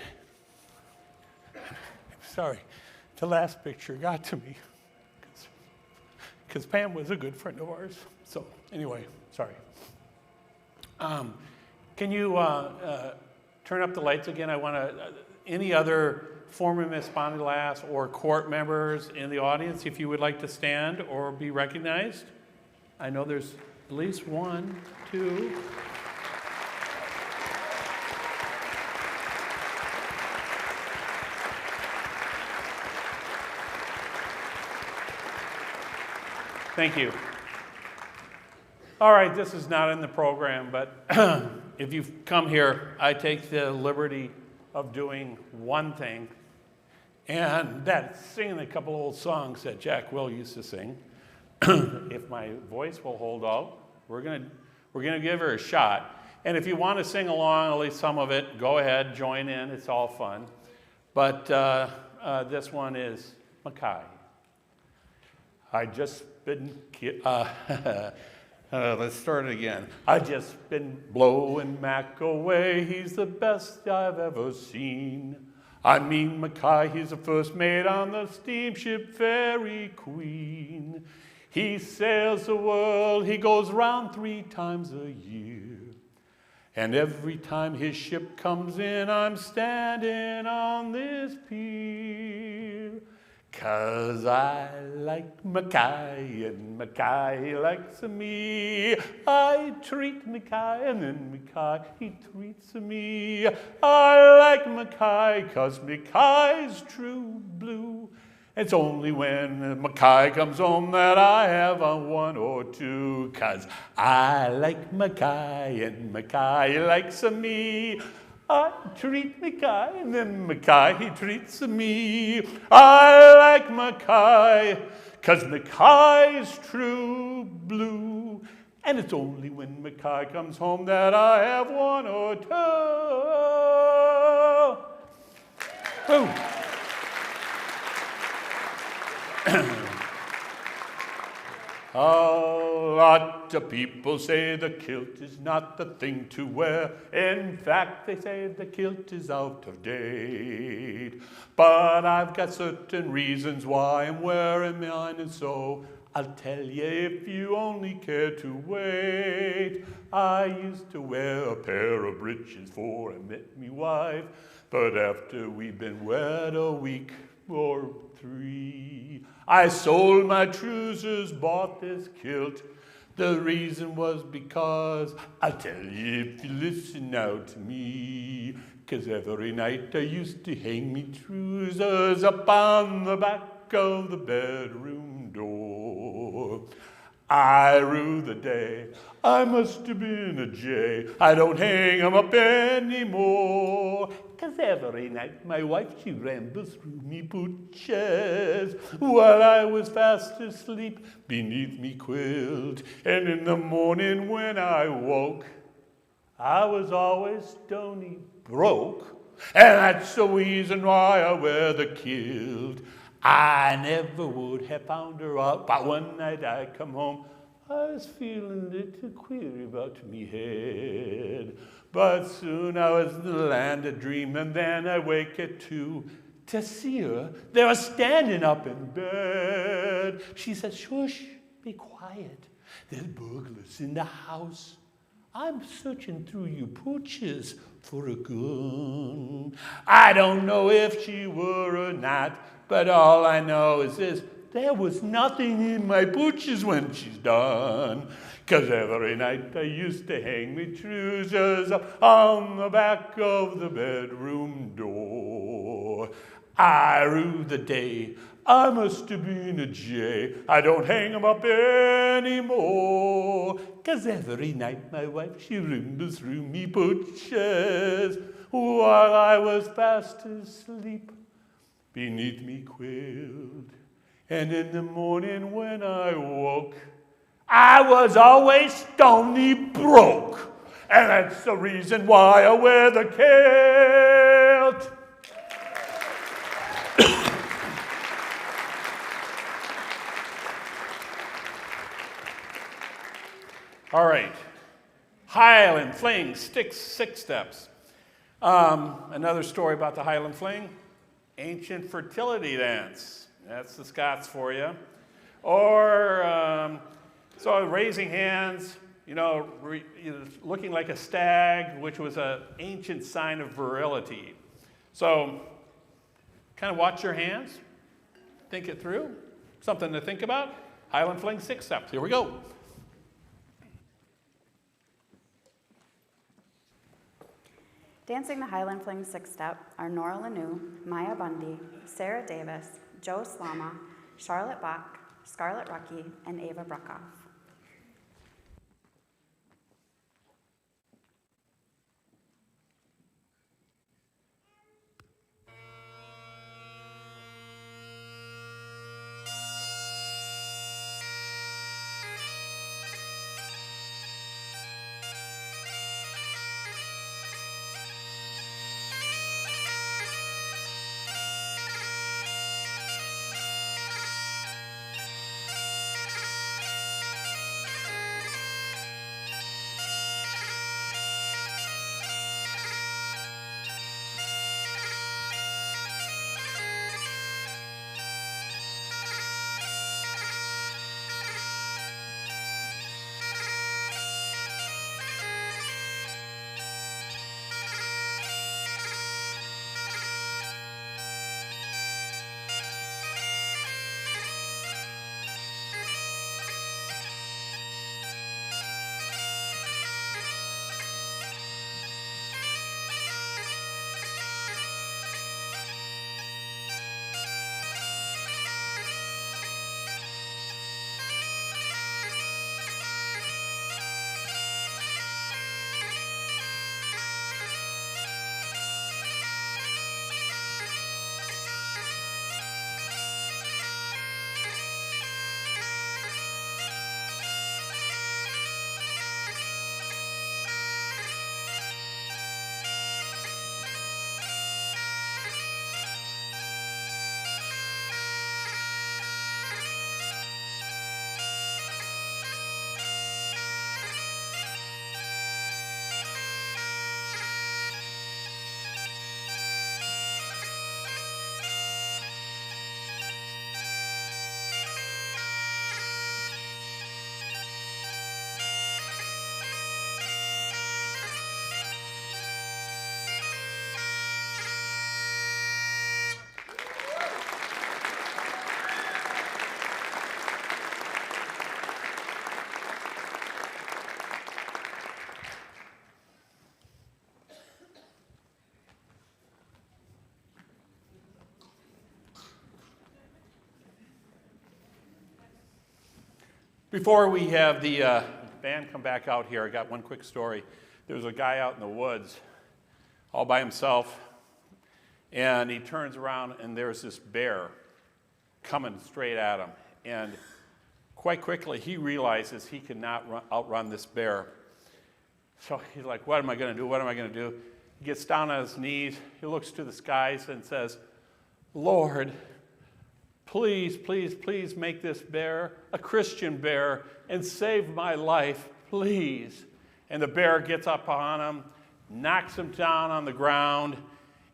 Sorry, the last picture got to me because Pam was a good friend of ours. So anyway, sorry. Can you turn up the lights again? I want to, any other former Miss Bonnie Lass or court members in the audience, if you would like to stand or be recognized. I know there's at least one, two. Thank you. All right, this is not in the program, but if you've come here, I take the liberty of doing one thing, and that's singing a couple old songs that Jack Will used to sing. If my voice will hold out, we're gonna give her a shot. And if you want to sing along, at least some of it, go ahead, join in. It's all fun. But this one is Mackay. I just been, let's start it again. I just been blowing Mac away. He's the best I've ever seen. I mean Mackay, he's the first mate on the steamship Fairy Queen. He sails the world, he goes round 3 times a year. And every time his ship comes in, I'm standing on this pier. 'Cause I like Mackay and Mackay likes me. I treat Mackay and then Mackay, he treats me. I like Mackay 'cause Mackay's true blue. It's only when Mackay comes home that I have a 1 or 2. 'Cause I like Mackay and Mackay likes me. I treat Mackay, and then Mackay, he treats me. I like Mackay, 'cause Mackay's true blue. And it's only when Mackay comes home that I have 1 or 2. Ooh. A lot of people say the kilt is not the thing to wear. In fact, they say the kilt is out of date. But I've got certain reasons why I'm wearing mine, and so I'll tell you if you only care to wait. I used to wear a pair of breeches before I met me wife, but after we've been wed a week or 3, I sold my trousers, bought this kilt. The reason was because, I'll tell you if you listen now to me, 'cause every night I used to hang me trousers up on the back of the bedroom door. I rue the day, I must have been a jay. I don't hang 'em up anymore. 'Cause every night my wife, she rambles through me butches while I was fast asleep beneath me quilt. And in the morning when I woke, I was always stony broke. And that's the reason why I wear the kilt. I never would have found her out, but one night I come home, I was feeling a little queer about me head. But soon I was in the land of dream, and then I wake at 2 to see her there standing up in bed. She says, "Shush, be quiet. There's burglars in the house. I'm searching through your pooches for a gun." I don't know if she were or not, but all I know is this: there was nothing in my pooches when she's done. 'Cause every night I used to hang me trousers up on the back of the bedroom door. I rue the day, I must have been a jay. I don't hang 'em up anymore. 'Cause every night my wife, she rambles through me butches while I was fast asleep beneath me quilt. And in the morning when I woke, I was always stony broke. And that's the reason why I wear the kilt. All right. Highland, fling, sticks, 6 steps. Another story about the Highland Fling, ancient fertility dance. That's the Scots for you. Or, so raising hands, looking like a stag, which was an ancient sign of virility. So, kind of watch your hands, think it through. Something to think about. Highland Fling 6 steps. Here we go. Dancing the Highland Fling 6-step are Nora Lanou, Maya Bundy, Sarah Davis, Joe Slama, Charlotte Bach, Scarlett Rucky, and Ava Bruckoff. Before we have the band come back out here, I got one quick story. There was a guy out in the woods all by himself, and he turns around and there's this bear coming straight at him. And quite quickly he realizes he cannot outrun this bear. So he's like, what am I going to do? What am I going to do? He gets down on his knees, he looks to the skies and says, Lord, please, please, please make this bear a Christian bear and save my life, please. And the bear gets up on him, knocks him down on the ground,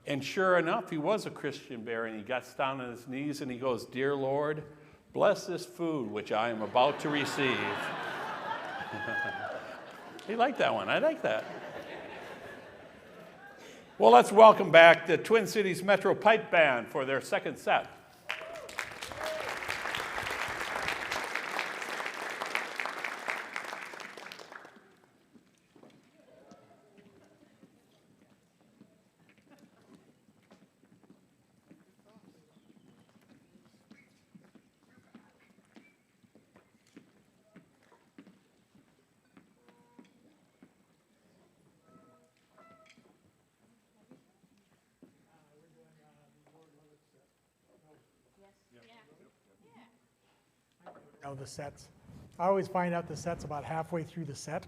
and sure enough, he was a Christian bear, and he gets down on his knees and he goes, Dear Lord, bless this food which I am about to receive. He liked that one. I like that. Well, let's welcome back the Twin Cities Metro Pipe Band for their second set. Know the sets. I always find out the set's about halfway through the set.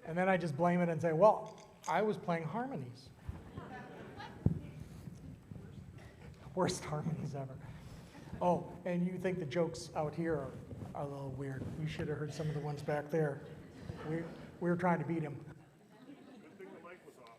And then I just blame it and say, well, I was playing harmonies. Worst harmonies ever. Oh, and you think the jokes out here are a little weird. You should have heard some of the ones back there. We were trying to beat him. Good thing the mic was off.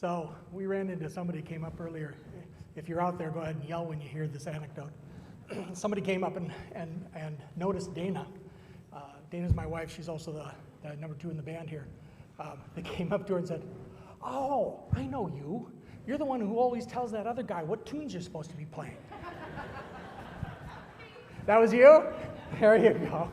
So we ran into somebody came up earlier. If you're out there, go ahead and yell when you hear this anecdote. Somebody came up and noticed Dana. Dana's my wife. She's also the number 2 in the band here. They came up to her and said, "Oh, I know you. You're the one who always tells that other guy what tunes you're supposed to be playing." That was you? There you go.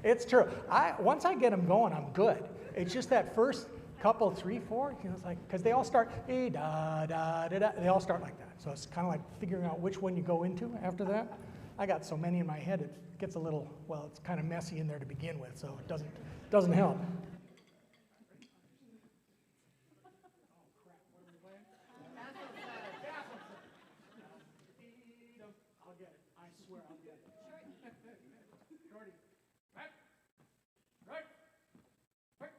It's true. Once I get them going, I'm good. It's just that first couple, 3, 4, it's like, because they all start, da, da, da, da, they all start like that. So it's kind of like figuring out which one you go into after that. I got so many in my head, it gets a little, well, it's kind of messy in there to begin with, so it doesn't help. I'll get it. I swear I'll get it. Shorty. Right. Right. Right.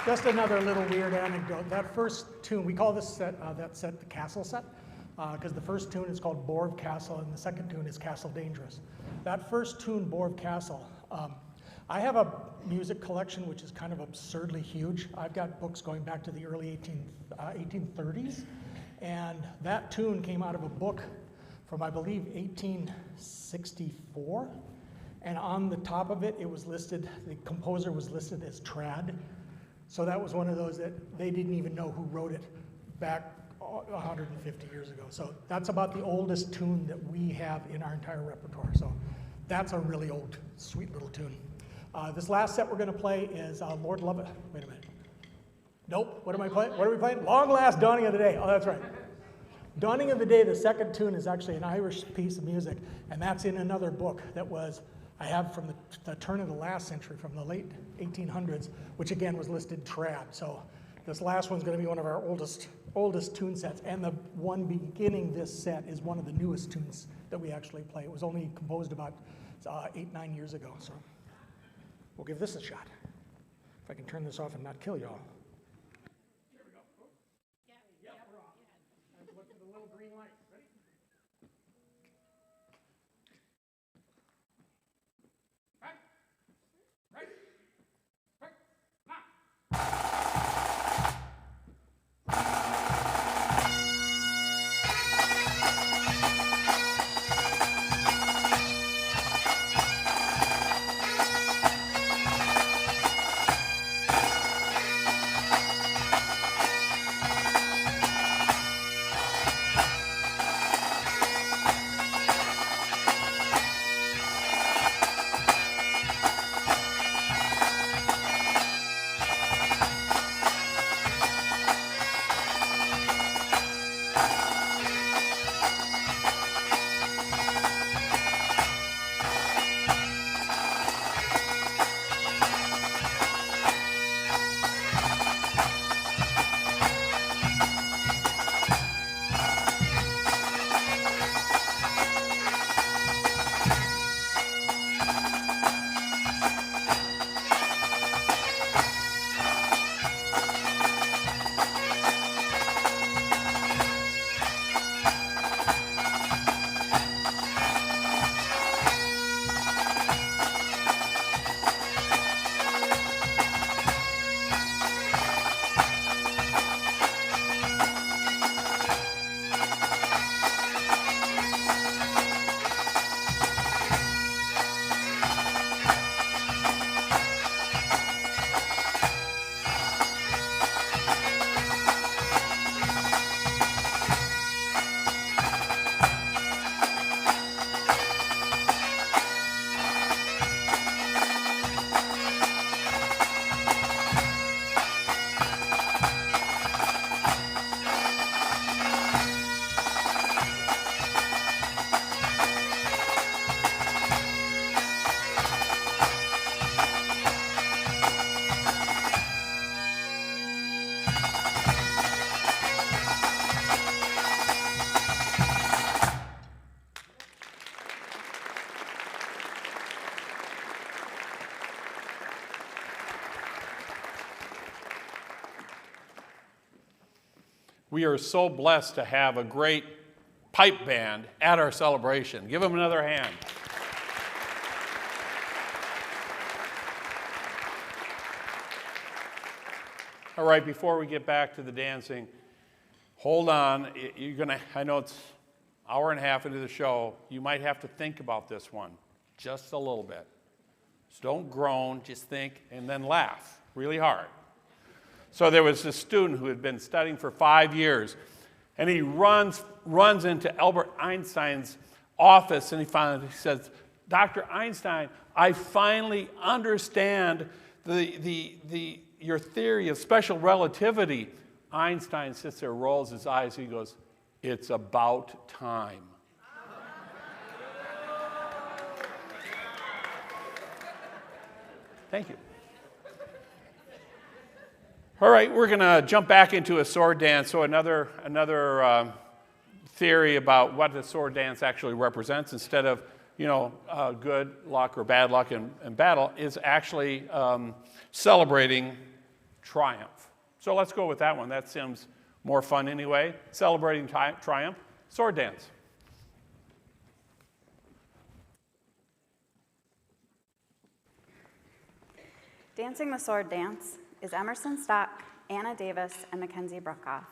Just another little weird anecdote. That first tune, we call this set, that set the Castle set, because the first tune is called Borv Castle and the second tune is Castle Dangerous. That first tune, Borv Castle, I have a music collection which is kind of absurdly huge. I've got books going back to the early 1830s, and that tune came out of a book from, I believe, 1864, and on the top of it, it was listed, the composer was listed as trad. So that was one of those that they didn't even know who wrote it back 150 years ago. So that's about the oldest tune that we have in our entire repertoire. So that's a really old, sweet little tune. This last set we're going to play is Lord Love It. Wait a minute. Nope. What am I playing? What are we playing? Long Last Dawning of the Day. Oh, that's right. Dawning of the Day, the second tune, is actually an Irish piece of music, and that's in another book that was, I have from the turn of the last century, from the late 1800s, which again was listed trad. So this last one's going to be one of our oldest tune sets, and the one beginning this set is one of the newest tunes that we actually play. It was only composed about 8-9 years ago, so we'll give this a shot. If I can turn this off and not kill y'all. Here we go. Yep, we're off. Look for the little green light. Ready? We are so blessed to have a great pipe band at our celebration. Give them another hand. All right, before we get back to the dancing, hold on. I know it's an hour and a half into the show. You might have to think about this one just a little bit. So don't groan, just think, and then laugh really hard. So there was this student who had been studying for 5 years, and he runs into Albert Einstein's office, and he says, Dr. Einstein, I finally understand your theory of special relativity. Einstein sits there, rolls his eyes, he goes, it's about time. Thank you. All right, we're going to jump back into a sword dance. So another theory about what the sword dance actually represents, instead of good luck or bad luck in battle, is actually celebrating triumph. So let's go with that one. That seems more fun anyway. Celebrating triumph, sword dance. Dancing the sword dance is Emerson Stock, Anna Davis, and Mackenzie Bruckoff.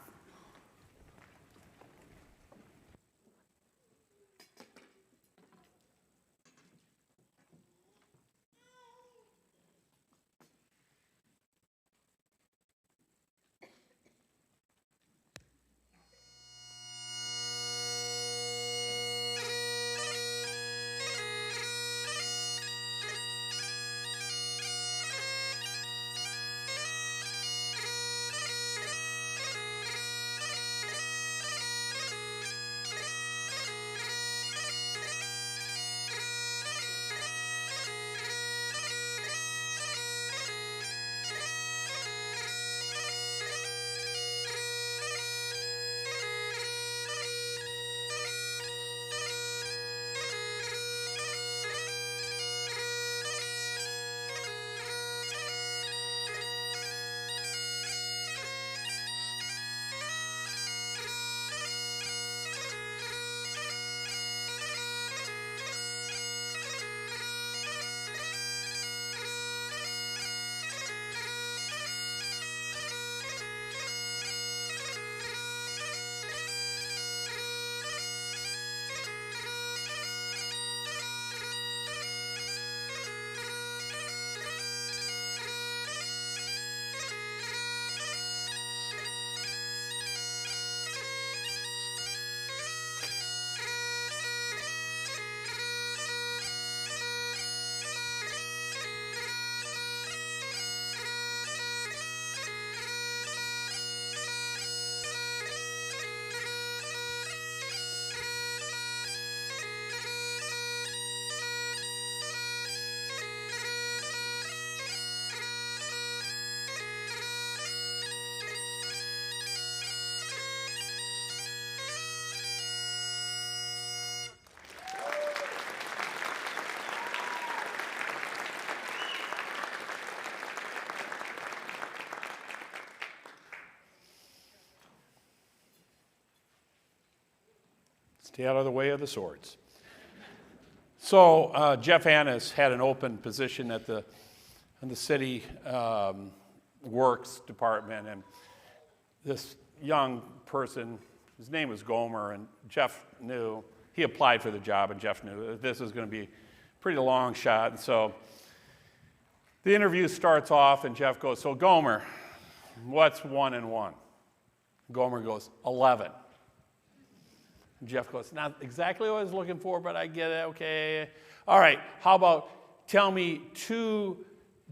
Stay out of the way of the swords. So Jeff Annis had an open position in the city works department, and this young person, his name was Gomer, and Jeff knew, he applied for the job, and Jeff knew this was going to be a pretty long shot. And so the interview starts off, and Jeff goes, so Gomer, what's 1 and 1? Gomer goes, 11. Jeff goes, not exactly what I was looking for, but I get it, okay. All right, how about tell me 2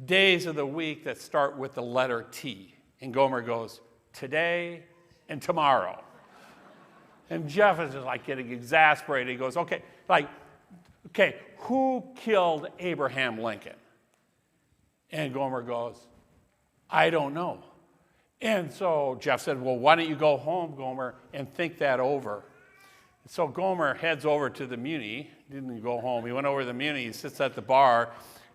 days of the week that start with the letter T? And Gomer goes, today and tomorrow. And Jeff is just like getting exasperated. He goes, okay, who killed Abraham Lincoln? And Gomer goes, I don't know. And so Jeff said, well, why don't you go home, Gomer, and think that over? So Gomer heads over to the Muni, didn't go home. He went over to the Muni, he sits at the bar,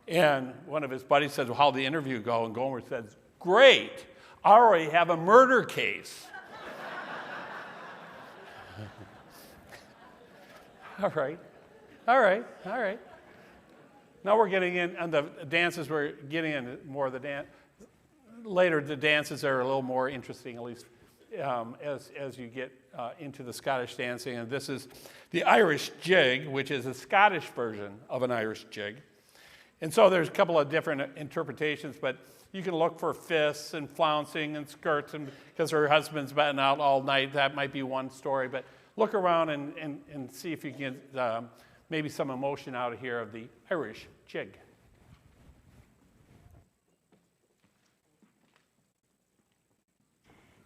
and one of his buddies says, well, how'd the interview go? And Gomer says, great, I already have a murder case. All right. All right. All right. Now we're getting in, and the dances, we're getting in more of the dance. Later, the dances are a little more interesting, at least as you get into the Scottish dancing. And this is the Irish jig, which is a Scottish version of an Irish jig. And so there's a couple of different interpretations, but you can look for fists and flouncing and skirts, and because her husband's been out all night. That might be one story, but look around and see if you can get maybe some emotion out of here of the Irish jig.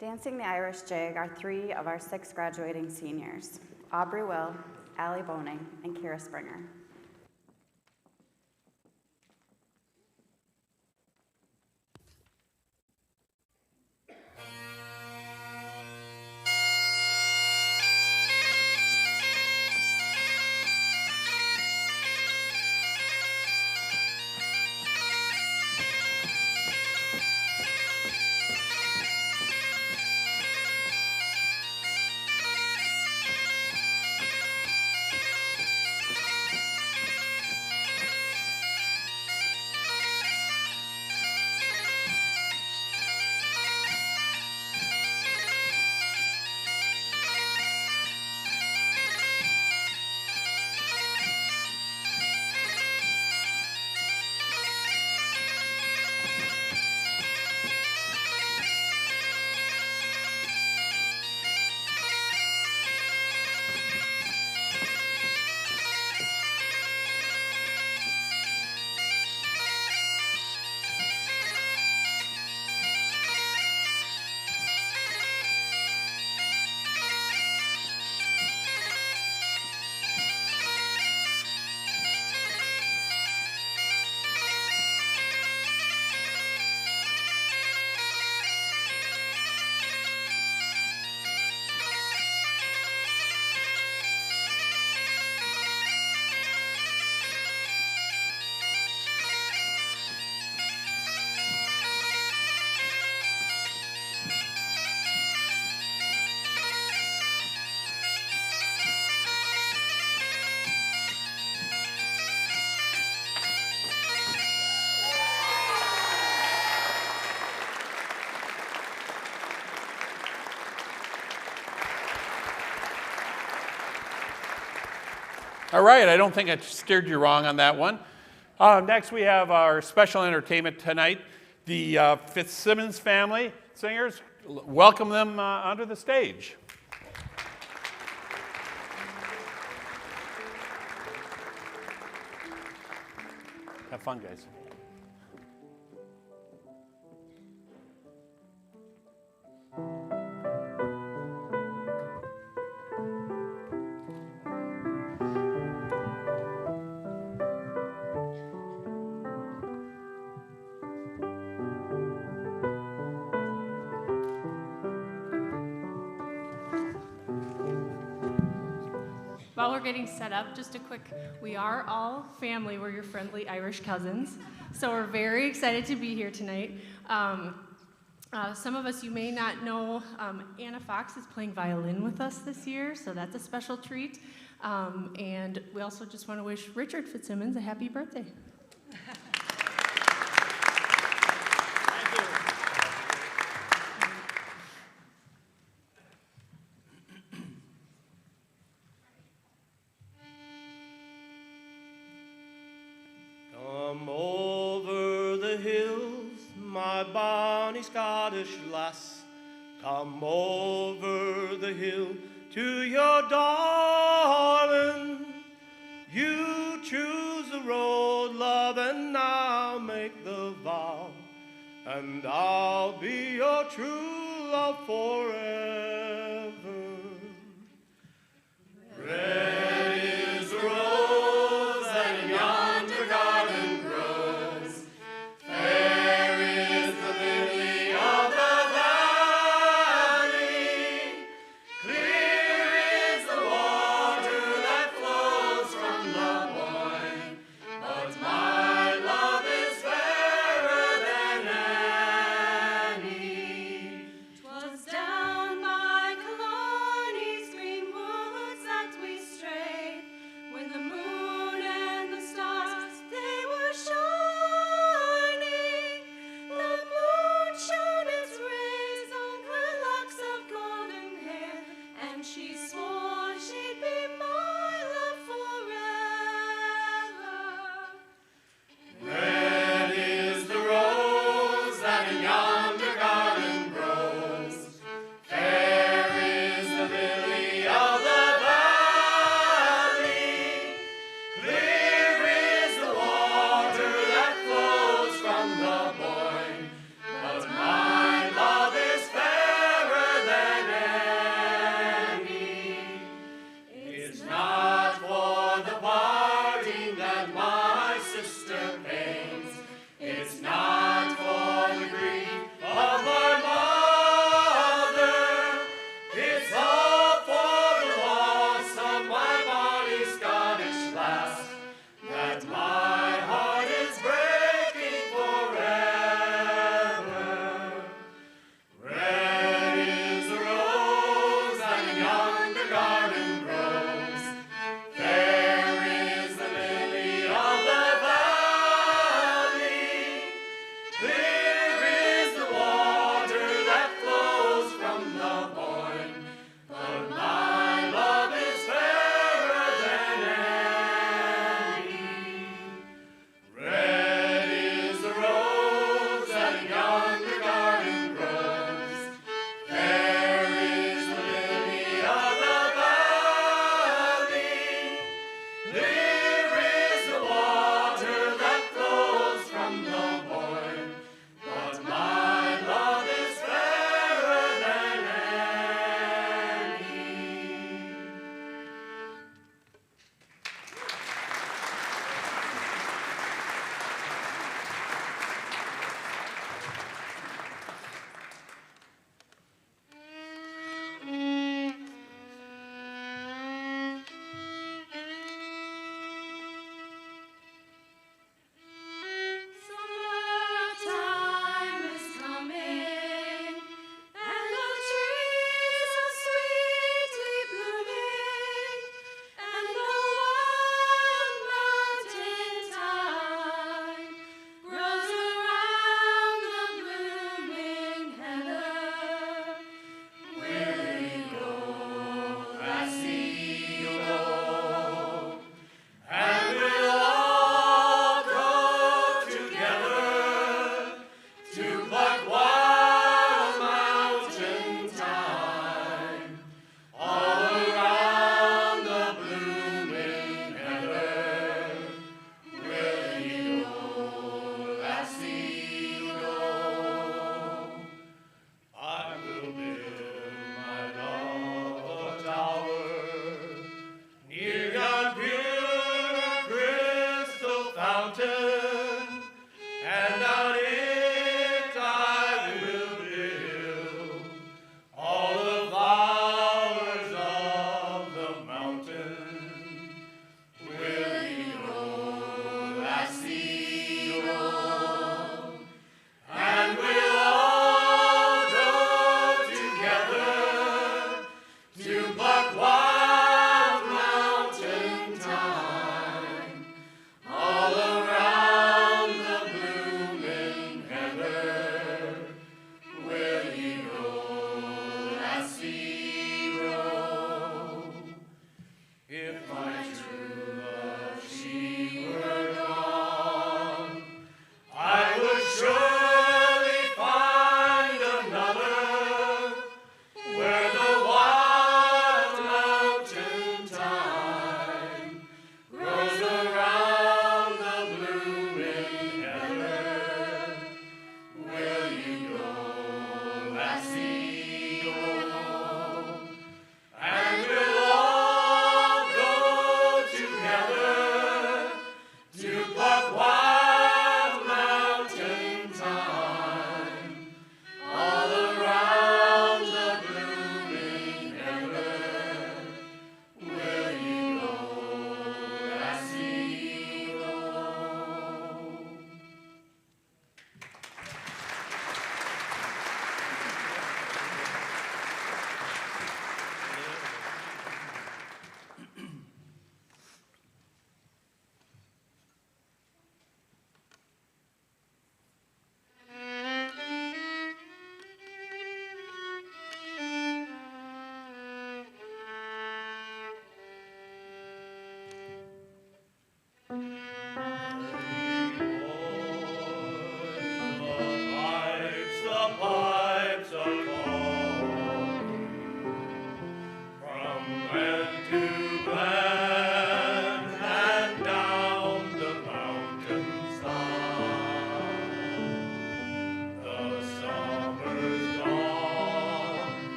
Dancing the Irish jig are 3 of our 6 graduating seniors: Aubrey Will, Allie Boning, and Kira Springer. All right, I don't think I steered you wrong on that one. Next, we have our special entertainment tonight, the Fitzsimmons family singers. Welcome them onto the stage. Have fun, guys. While we're getting set up, just a quick, we are all family. We're your friendly Irish cousins. So we're very excited to be here tonight. Some of us you may not know, Anna Fox is playing violin with us this year, so that's a special treat. And we also just want to wish Richard Fitzsimmons a happy birthday. Come over the hills, my bonny Scottish lass. Come over the hill to your darling. You choose the road, love, and I'll make the vow. And I'll be your true love forever. Red is the rose that in yonder garden grows. Fair is the lily of the valley. Clear is the water that flows from the Boyne. But my love is fairer than any. 'Twas down by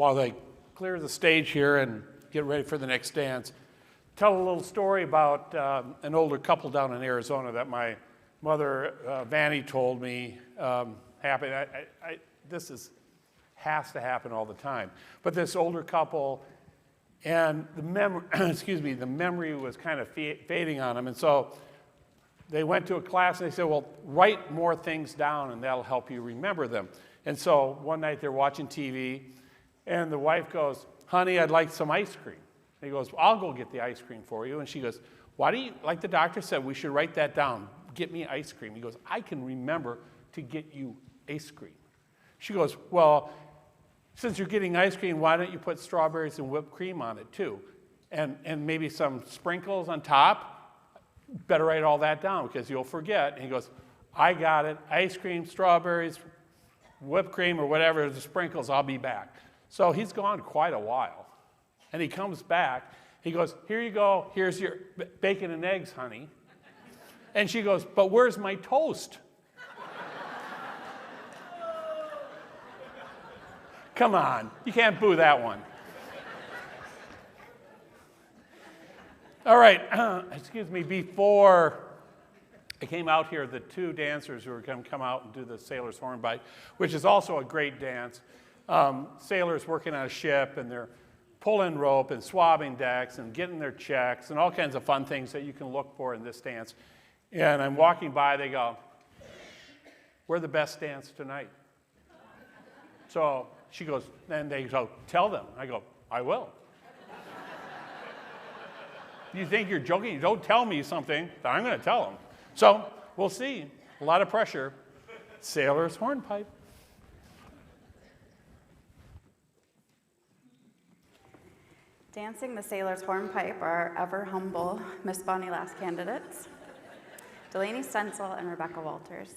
while they clear the stage here and get ready for the next dance, tell a little story about an older couple down in Arizona that my mother, Vanny, told me happened. Has to happen all the time. But this older couple, and the the memory was kind of fading on them. And so they went to a class and they said, well, write more things down and that'll help you remember them. And so one night they're watching TV and the wife goes, honey, I'd like some ice cream. And he goes, well, I'll go get the ice cream for you. And she goes, why do you, like the doctor said, we should write that down. Get me ice cream. He goes, I can remember to get you ice cream. She goes, well, since you're getting ice cream, why don't you put strawberries and whipped cream on it too? And maybe some sprinkles on top. Better write all that down because you'll forget. And he goes, I got it. Ice cream, strawberries, whipped cream, or whatever, the sprinkles, I'll be back. So he's gone quite a while. And he comes back. He goes, here you go. Here's your bacon and eggs, honey. And she goes, but where's my toast? Come on, you can't boo that one. All right, excuse me, before I came out here, the two dancers who were going to come out and do the sailor's hornpipe, which is also a great dance. Sailors working on a ship, and they're pulling rope and swabbing decks and getting their checks and all kinds of fun things that you can look for in this dance. And I'm walking by, they go, we're the best dance tonight. So she goes, and they go, tell them. I go, I will. You think you're joking? You don't tell me something that I'm going to tell them. So we'll see. A lot of pressure. Sailor's hornpipe. Dancing the sailor's hornpipe are ever humble Miss Bonnie Lass candidates, Delaney Stencil and Rebecca Walters.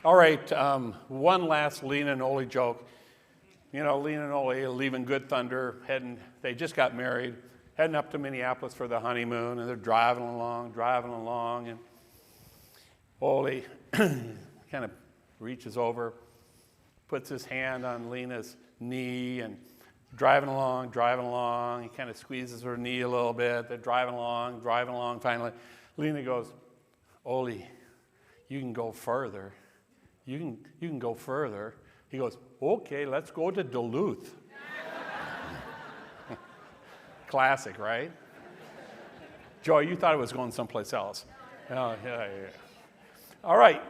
All right, one last Lena and Ole joke. You know, Lena and Ole are leaving Good Thunder, they just got married, heading up to Minneapolis for the honeymoon, and they're driving along, and Ole kind of reaches over, puts his hand on Lena's knee, and driving along, he kind of squeezes her knee a little bit, they're driving along, finally, Lena goes, Ole, you can go further. You can go further. He goes, okay, let's go to Duluth. Classic, right? Joy, you thought it was going someplace else. Oh, yeah. All right,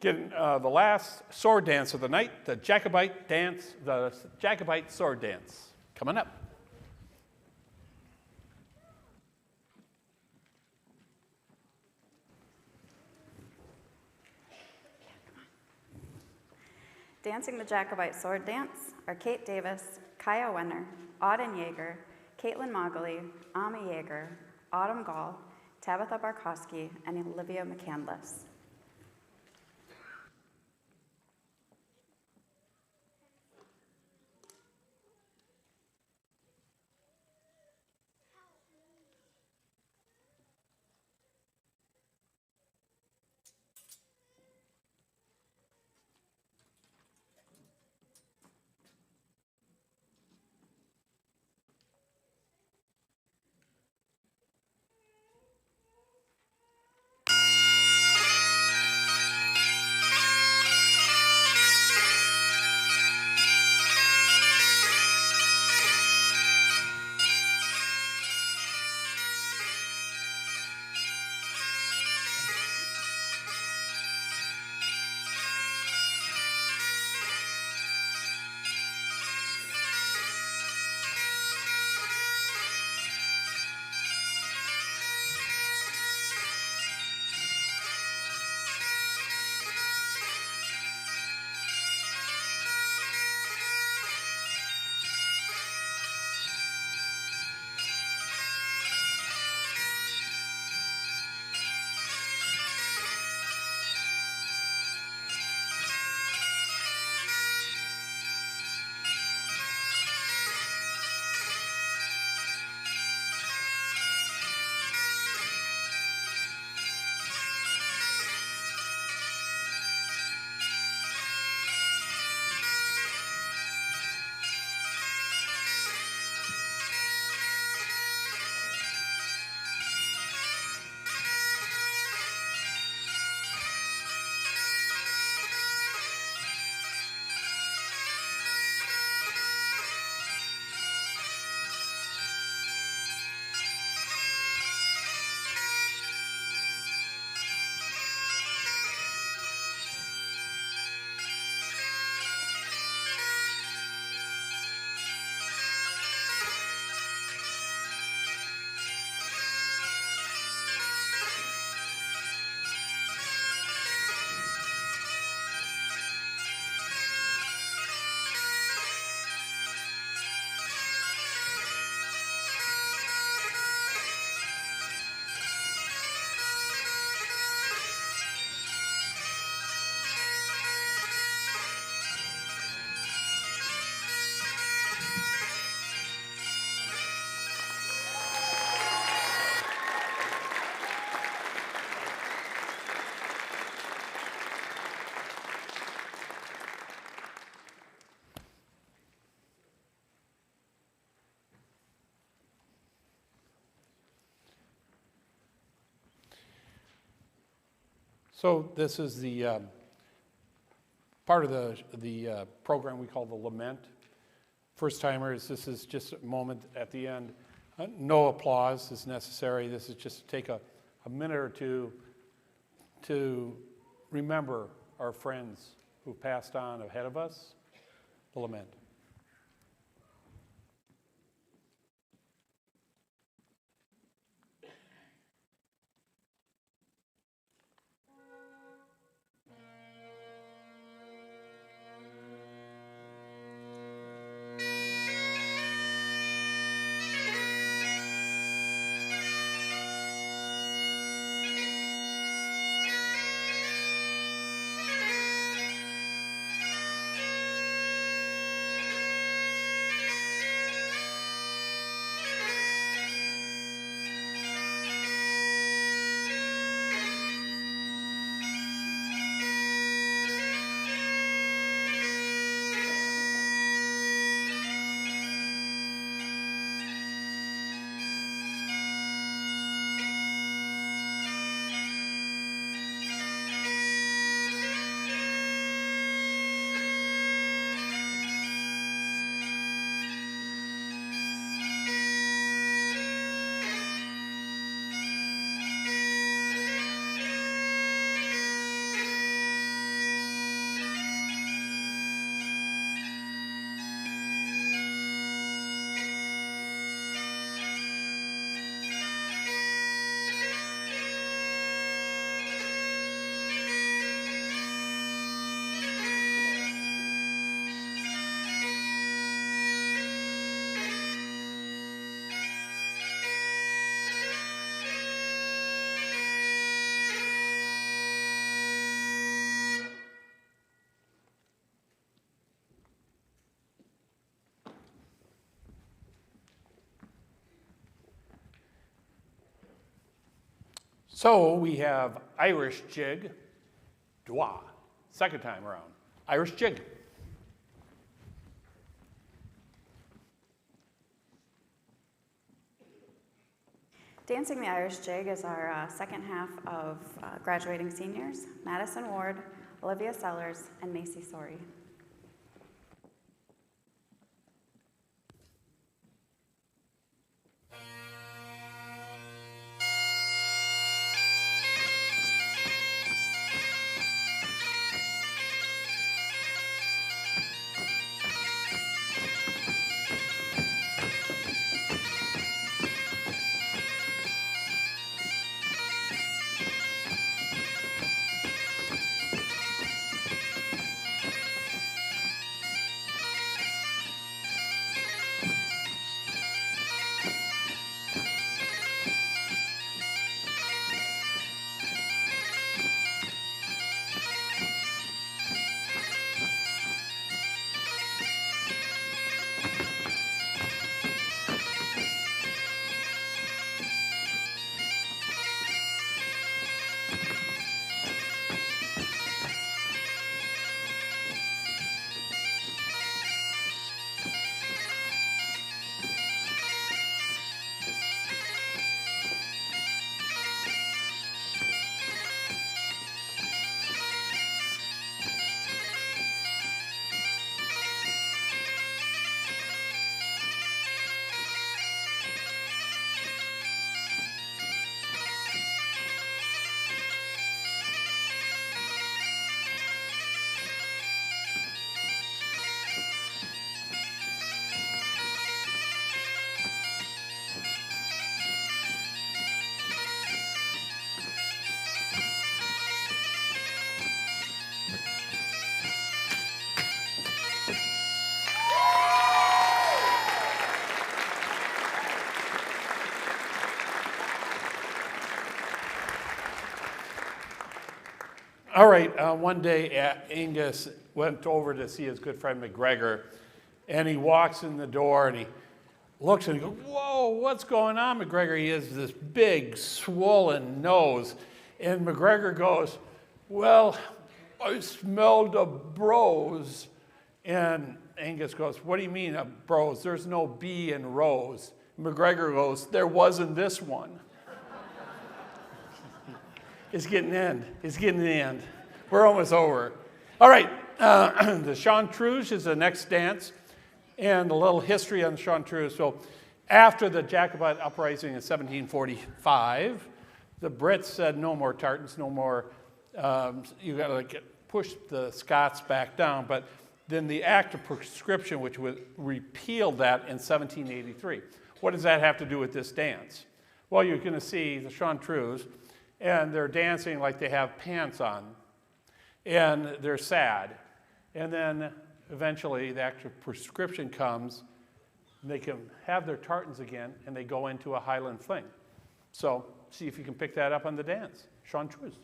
getting the last sword dance of the night, the Jacobite sword dance. Coming up. Dancing the Jacobite Sword Dance are Kate Davis, Kaya Wenner, Auden Yeager, Caitlin Mogley, Ami Yeager, Autumn Gall, Tabitha Barkowski, and Olivia McCandless. So this is the part of the program we call the Lament. First timers, this is just a moment at the end. No applause is necessary. This is just to take a minute or two to remember our friends who passed on ahead of us. The Lament. So we have Irish jig, dwa, second time around. Irish jig. Dancing the Irish Jig is our second half of graduating seniors, Madison Ward, Olivia Sellers, and Macy Sorey. All right, one day Angus went over to see his good friend McGregor, and he walks in the door and he looks and he goes, "Whoa, what's going on, McGregor?" He has this big swollen nose. And McGregor goes, "Well, I smelled a brose." And Angus goes, "What do you mean a brose? There's no B in rose." McGregor goes, "There wasn't this one." It's getting the end. It's getting the end. We're almost over. All right, the Chanteuse is the next dance, and a little history on the Chanteuse. So after the Jacobite uprising in 1745, the Brits said no more tartans, no more, you got to push the Scots back down. But then the Act of Prescription, which would repeal that in 1783. What does that have to do with this dance? Well, you're going to see the Chanteuse, and they're dancing like they have pants on, and they're sad. And then eventually the Act of Prescription comes, and they can have their tartans again, and they go into a Highland fling. So see if you can pick that up on the dance. Chanteuse.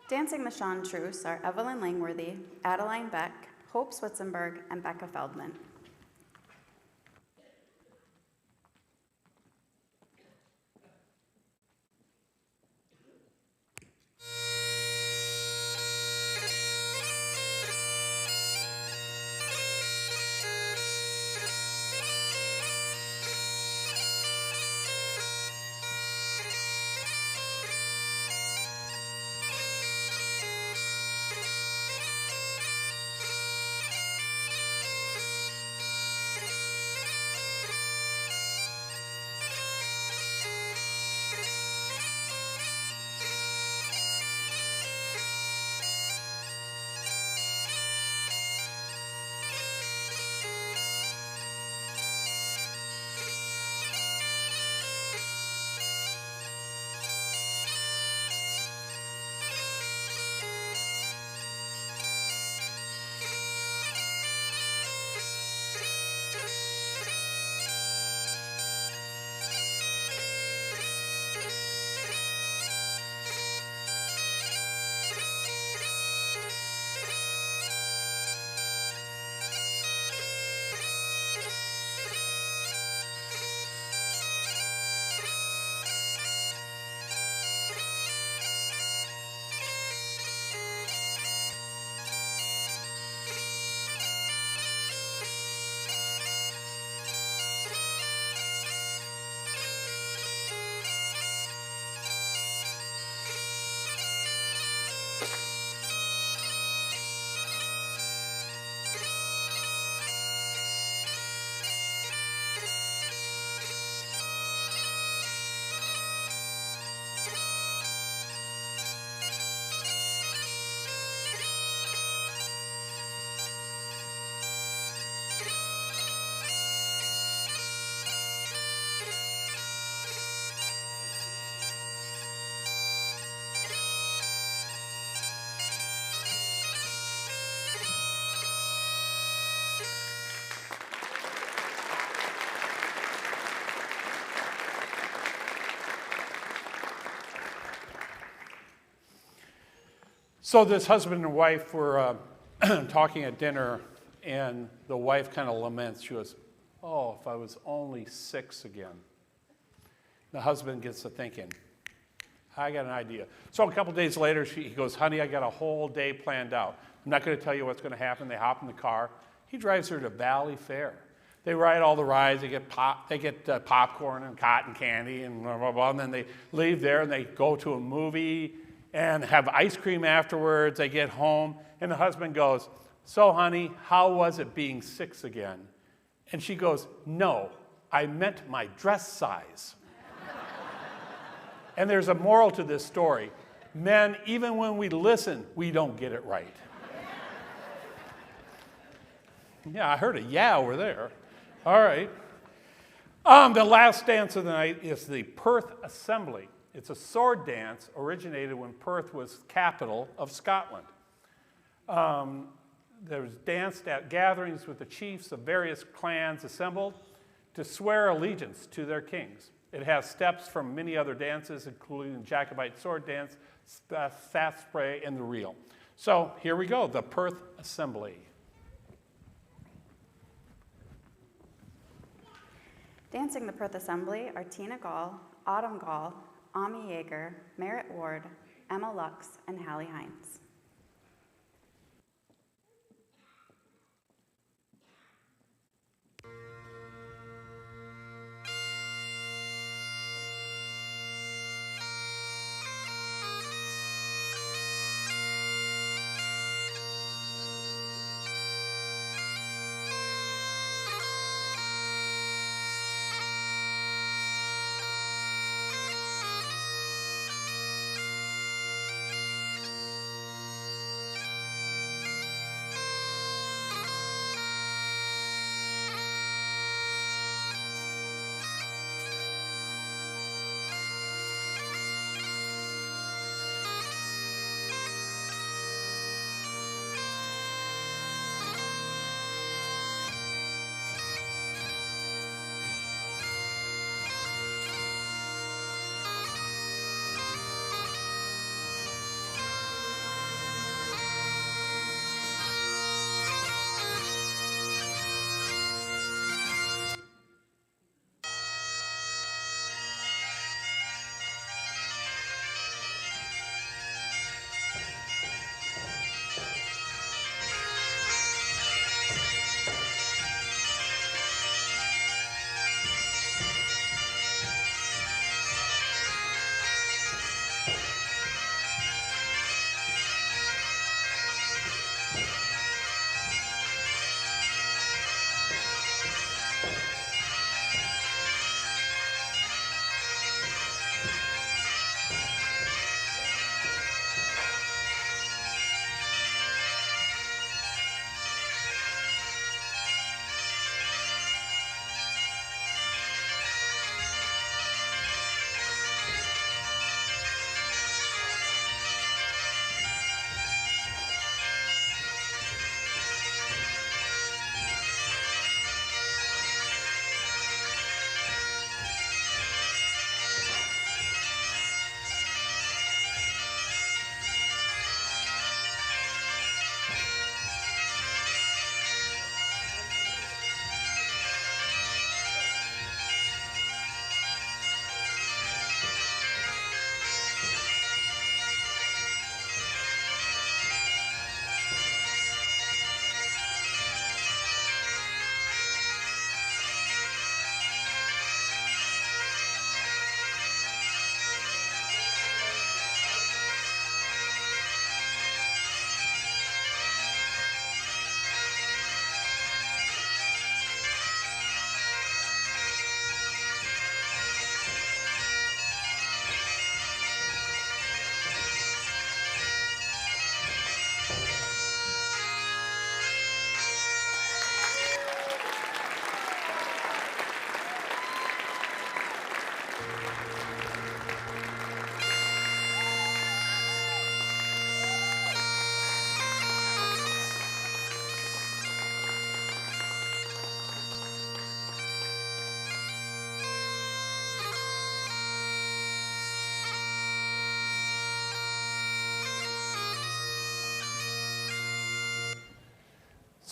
Dancing the Chanteuse are Evelyn Langworthy, Adeline Beck, Hope Switzenberg, and Becca Feldman. So this husband and wife were talking at dinner, and the wife kind of laments. She goes, "Oh, if I was only 6 again." The husband gets to thinking, "I got an idea." So a couple days later, he goes, "Honey, I got a whole day planned out. I'm not going to tell you what's going to happen." They hop in the car. He drives her to Valley Fair. They ride all the rides. They get popcorn and cotton candy and blah, blah, blah. And then they leave there and they go to a movie and have ice cream afterwards. They get home, and the husband goes, "So, honey, how was it being 6 again?" And she goes, "No, I meant my dress size." And there's a moral to this story. Men, even when we listen, we don't get it right. Yeah, I heard a yeah over there. All right. The last dance of the night is the Perth Assembly. It's a sword dance originated when Perth was capital of Scotland. There was danced at gatherings with the chiefs of various clans assembled to swear allegiance to their kings. It has steps from many other dances, including Jacobite sword dance, saffspray, and the reel. So here we go, the Perth Assembly. Dancing the Perth Assembly are Tina Gall, Autumn Gall, Ami Yeager, Merritt Ward, Emma Lux, and Hallie Hines.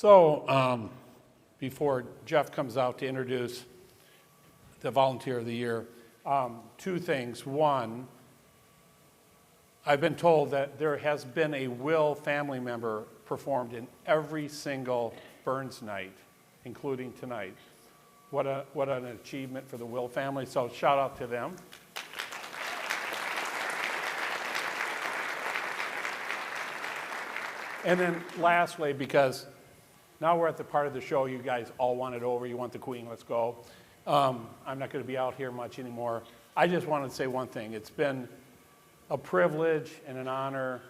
So before Jeff comes out to introduce the Volunteer of the Year, two things. One, I've been told that there has been a Will family member performed in every single Burns night, including tonight. What an achievement for the Will family, so shout out to them. And then lastly, because now we're at the part of the show you guys all want it over, you want the Queen, let's go. I'm not going to be out here much anymore. I just wanted to say one thing. It's been a privilege and an honor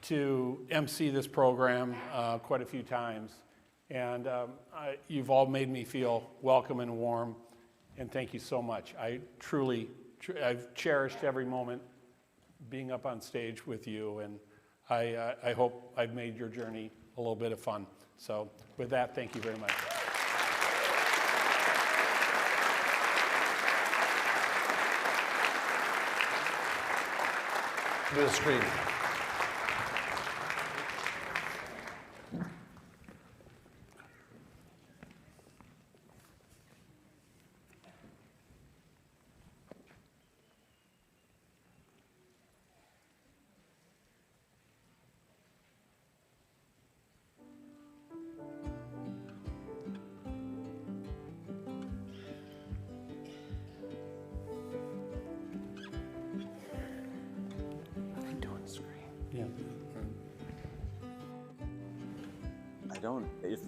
to MC this program quite a few times. And you've all made me feel welcome and warm, and thank you so much. I truly, I've cherished every moment being up on stage with you, and I hope I've made your journey a little bit of fun. So with that, thank you very much. Do the screen. Yeah. I don't, if,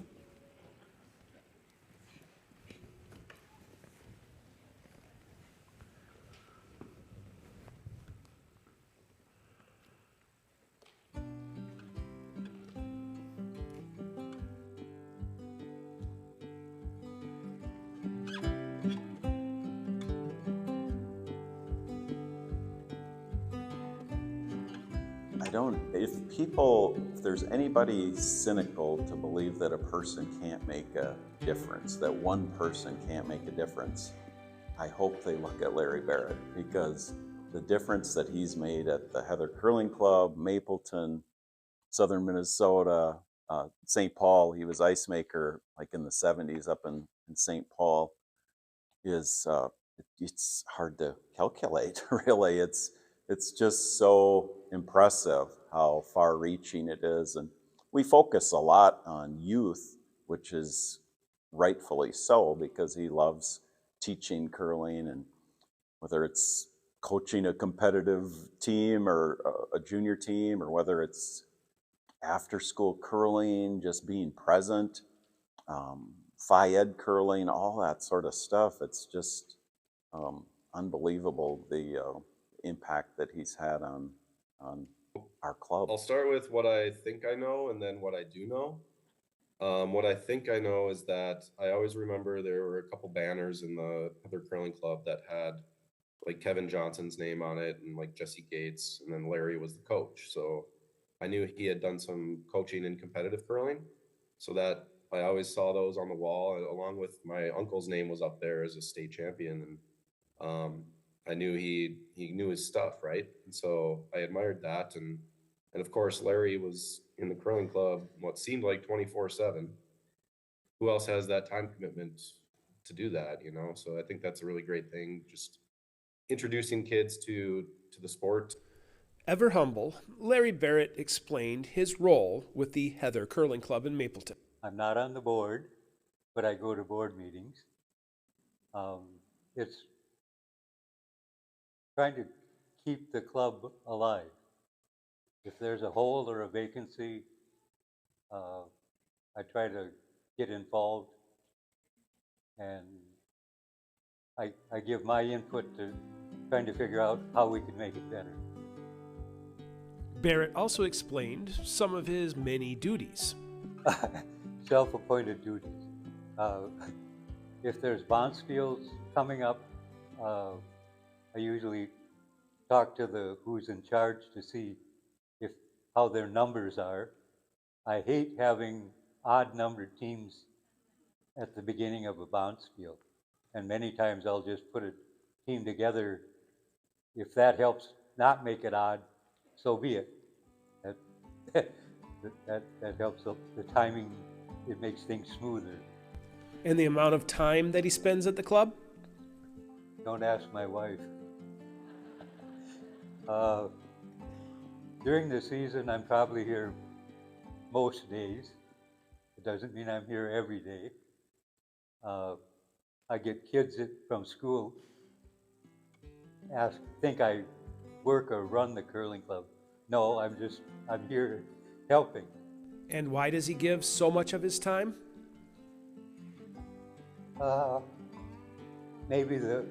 if there's anybody cynical to believe that a person can't make a difference, that one person can't make a difference, I hope they look at Larry Barrett, because the difference that he's made at the Heather Curling Club, Mapleton, Southern Minnesota, St. Paul, he was ice maker like in the 70s up in St. Paul, is it's hard to calculate, really. It's just so impressive how far-reaching it is. And we focus a lot on youth, which is rightfully so, because he loves teaching curling, and whether it's coaching a competitive team or a junior team, or whether it's after-school curling, just being present, Phi Ed curling, all that sort of stuff. It's just unbelievable the impact that he's had on our club. I'll start with what I think I know and then what I do know. What I think I know is that I always remember there were a couple banners in the Heather Curling Club that had like Kevin Johnson's name on it and like Jesse Gates, and then Larry was the coach. So I knew he had done some coaching in competitive curling, so that I always saw those on the wall, along with my uncle's name was up there as a state champion. And I knew he knew his stuff, right? And so I admired that. And of course, Larry was in the curling club what seemed like 24/7. Who else has that time commitment to do that, you know? So I think that's a really great thing, just introducing kids to the sport. Ever humble, Larry Barrett explained his role with the Heather Curling Club in Mapleton. I'm not on the board, but I go to board meetings. It's trying to keep the club alive. If there's a hole or a vacancy, I try to get involved, and I give my input to trying to figure out how we can make it better. Barrett also explained some of his many duties. Self-appointed duties. If there's bounce fields coming up, I usually talk to who's in charge to see how their numbers are. I hate having odd-numbered teams at the beginning of a bounce field, and many times I'll just put a team together. If that helps not make it odd, so be it. That helps the timing it makes things smoother. And the amount of time that he spends at the club? Don't ask my wife. During the season, I'm probably here most days. It doesn't mean I'm here every day. I get kids from school think I work or run the curling club. No, I'm here helping. And why does he give so much of his time? Maybe the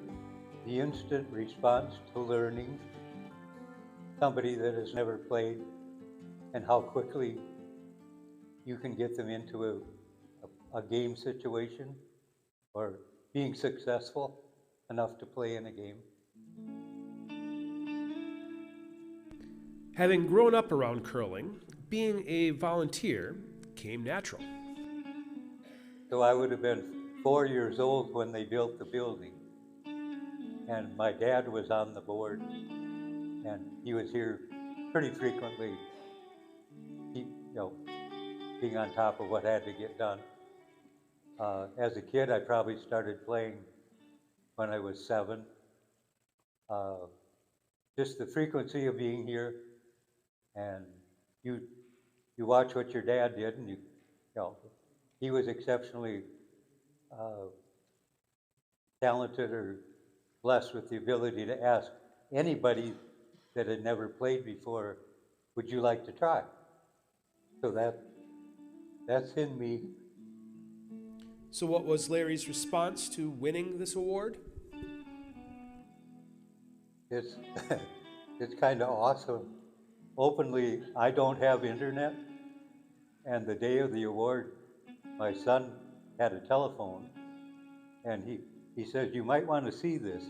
instant response to learning, somebody that has never played, and how quickly you can get them into a game situation or being successful enough to play in a game. Having grown up around curling, being a volunteer came natural. So I would have been 4 years old when they built the building. And my dad was on the board, and he was here pretty frequently, being on top of what had to get done. As a kid, I probably started playing when I was 7. Just the frequency of being here, and you watch what your dad did, and he was exceptionally talented or blessed with the ability to ask anybody that had never played before, would you like to try? So that's in me. So what was Larry's response to winning this award? It's kind of awesome. Openly, I don't have internet, and the day of the award, my son had a telephone, and he says, you might want to see this.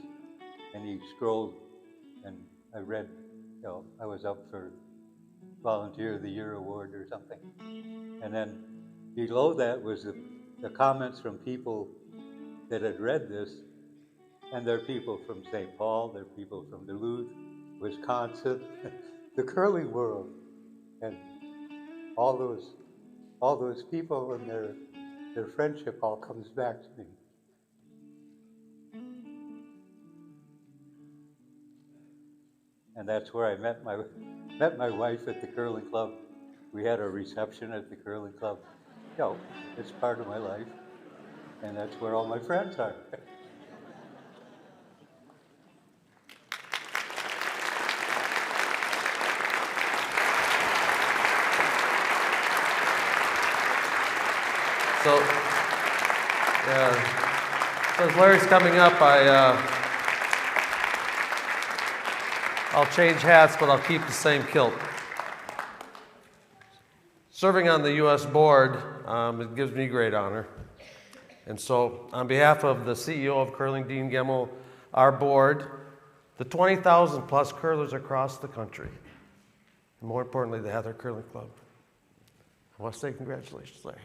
And he scrolled, and I read, I was up for Volunteer of the Year award or something. And then below that was the comments from people that had read this, and they're people from St. Paul, they're people from Duluth, Wisconsin, the curling world, and all those people and their friendship all comes back to me. And that's where I met my wife at the curling club. We had a reception at the curling club. It's part of my life, and that's where all my friends are. So as Larry's coming up, I'll change hats, but I'll keep the same kilt. Serving on the U.S. board, it gives me great honor. And so on behalf of the CEO of Curling, Dean Gemmel, our board, the 20,000 plus curlers across the country, and more importantly, the Heather Curling Club, I want to say congratulations, Larry.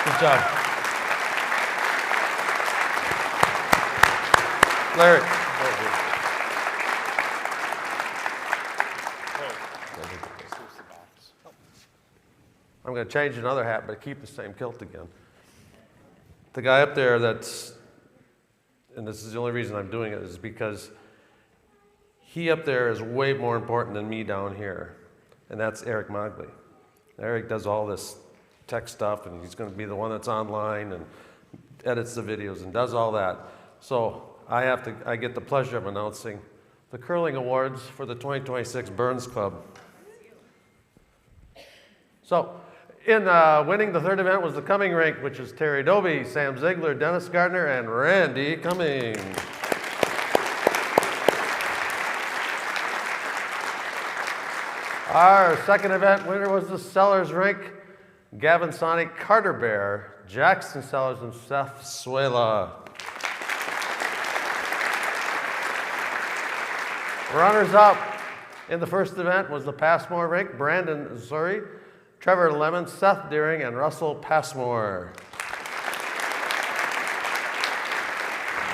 Good job. Larry. I'm going to change another hat, but keep the same kilt again. The guy up there and this is the only reason I'm doing it, is because he up there is way more important than me down here, and that's Eric Mogley. Eric does all this tech stuff, and he's going to be the one that's online and edits the videos and does all that. So I get the pleasure of announcing the curling awards for the 2026 Burns Club. So in winning the third event was the coming rink, which is Terry Doby, Sam Ziegler, Dennis Gardner, and Randy Cumming. Our second event winner was the Sellers rink, Gavin Sonic, Carter Bear, Jackson Sellers, and Seth Suela. Runners up in the first event was the Passmore rink, Brandon Zuri, Trevor Lemon, Seth Deering, and Russell Passmore.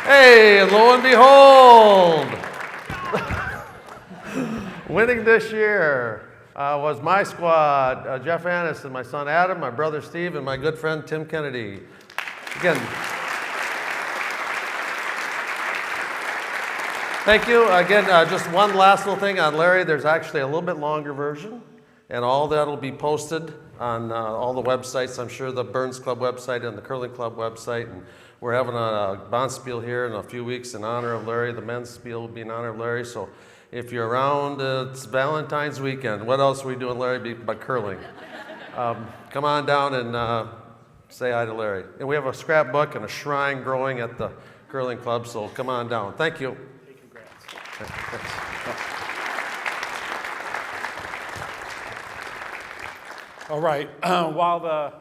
Hey, and lo and behold, winning this year was my squad, Jeff Annis and my son Adam, my brother Steve, and my good friend Tim Kennedy. Again, thank you. Again, just one last little thing on Larry. There's actually a little bit longer version, and all that will be posted on all the websites. I'm sure the Burns Club website and the Curling Club website. And we're having a bonspiel here in a few weeks in honor of Larry. The men's spiel will be in honor of Larry. So if you're around, it's Valentine's weekend. What else are we doing, Larry, but curling? Come on down and say hi to Larry. And we have a scrapbook and a shrine growing at the Curling Club, so come on down. Thank you. Hey, congrats. Thanks. All right, while the,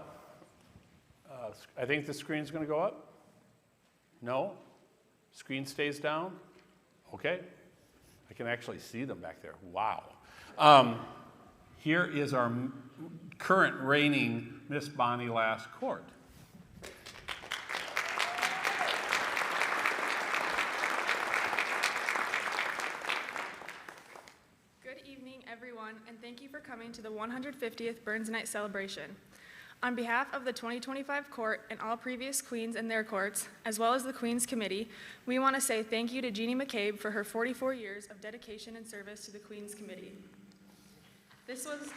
I think the screen's gonna go up? No? Screen stays down? Okay. I can actually see them back there. Wow. Here is our current reigning Miss Bonnie Lass court. Good evening, everyone, and thank you for coming to the 150th Burns Night celebration. On behalf of the 2025 court and all previous queens and their courts, as well as the Queen's Committee, we want to say thank you to Jeannie McCabe for her 44 years of dedication and service to the Queen's Committee. This was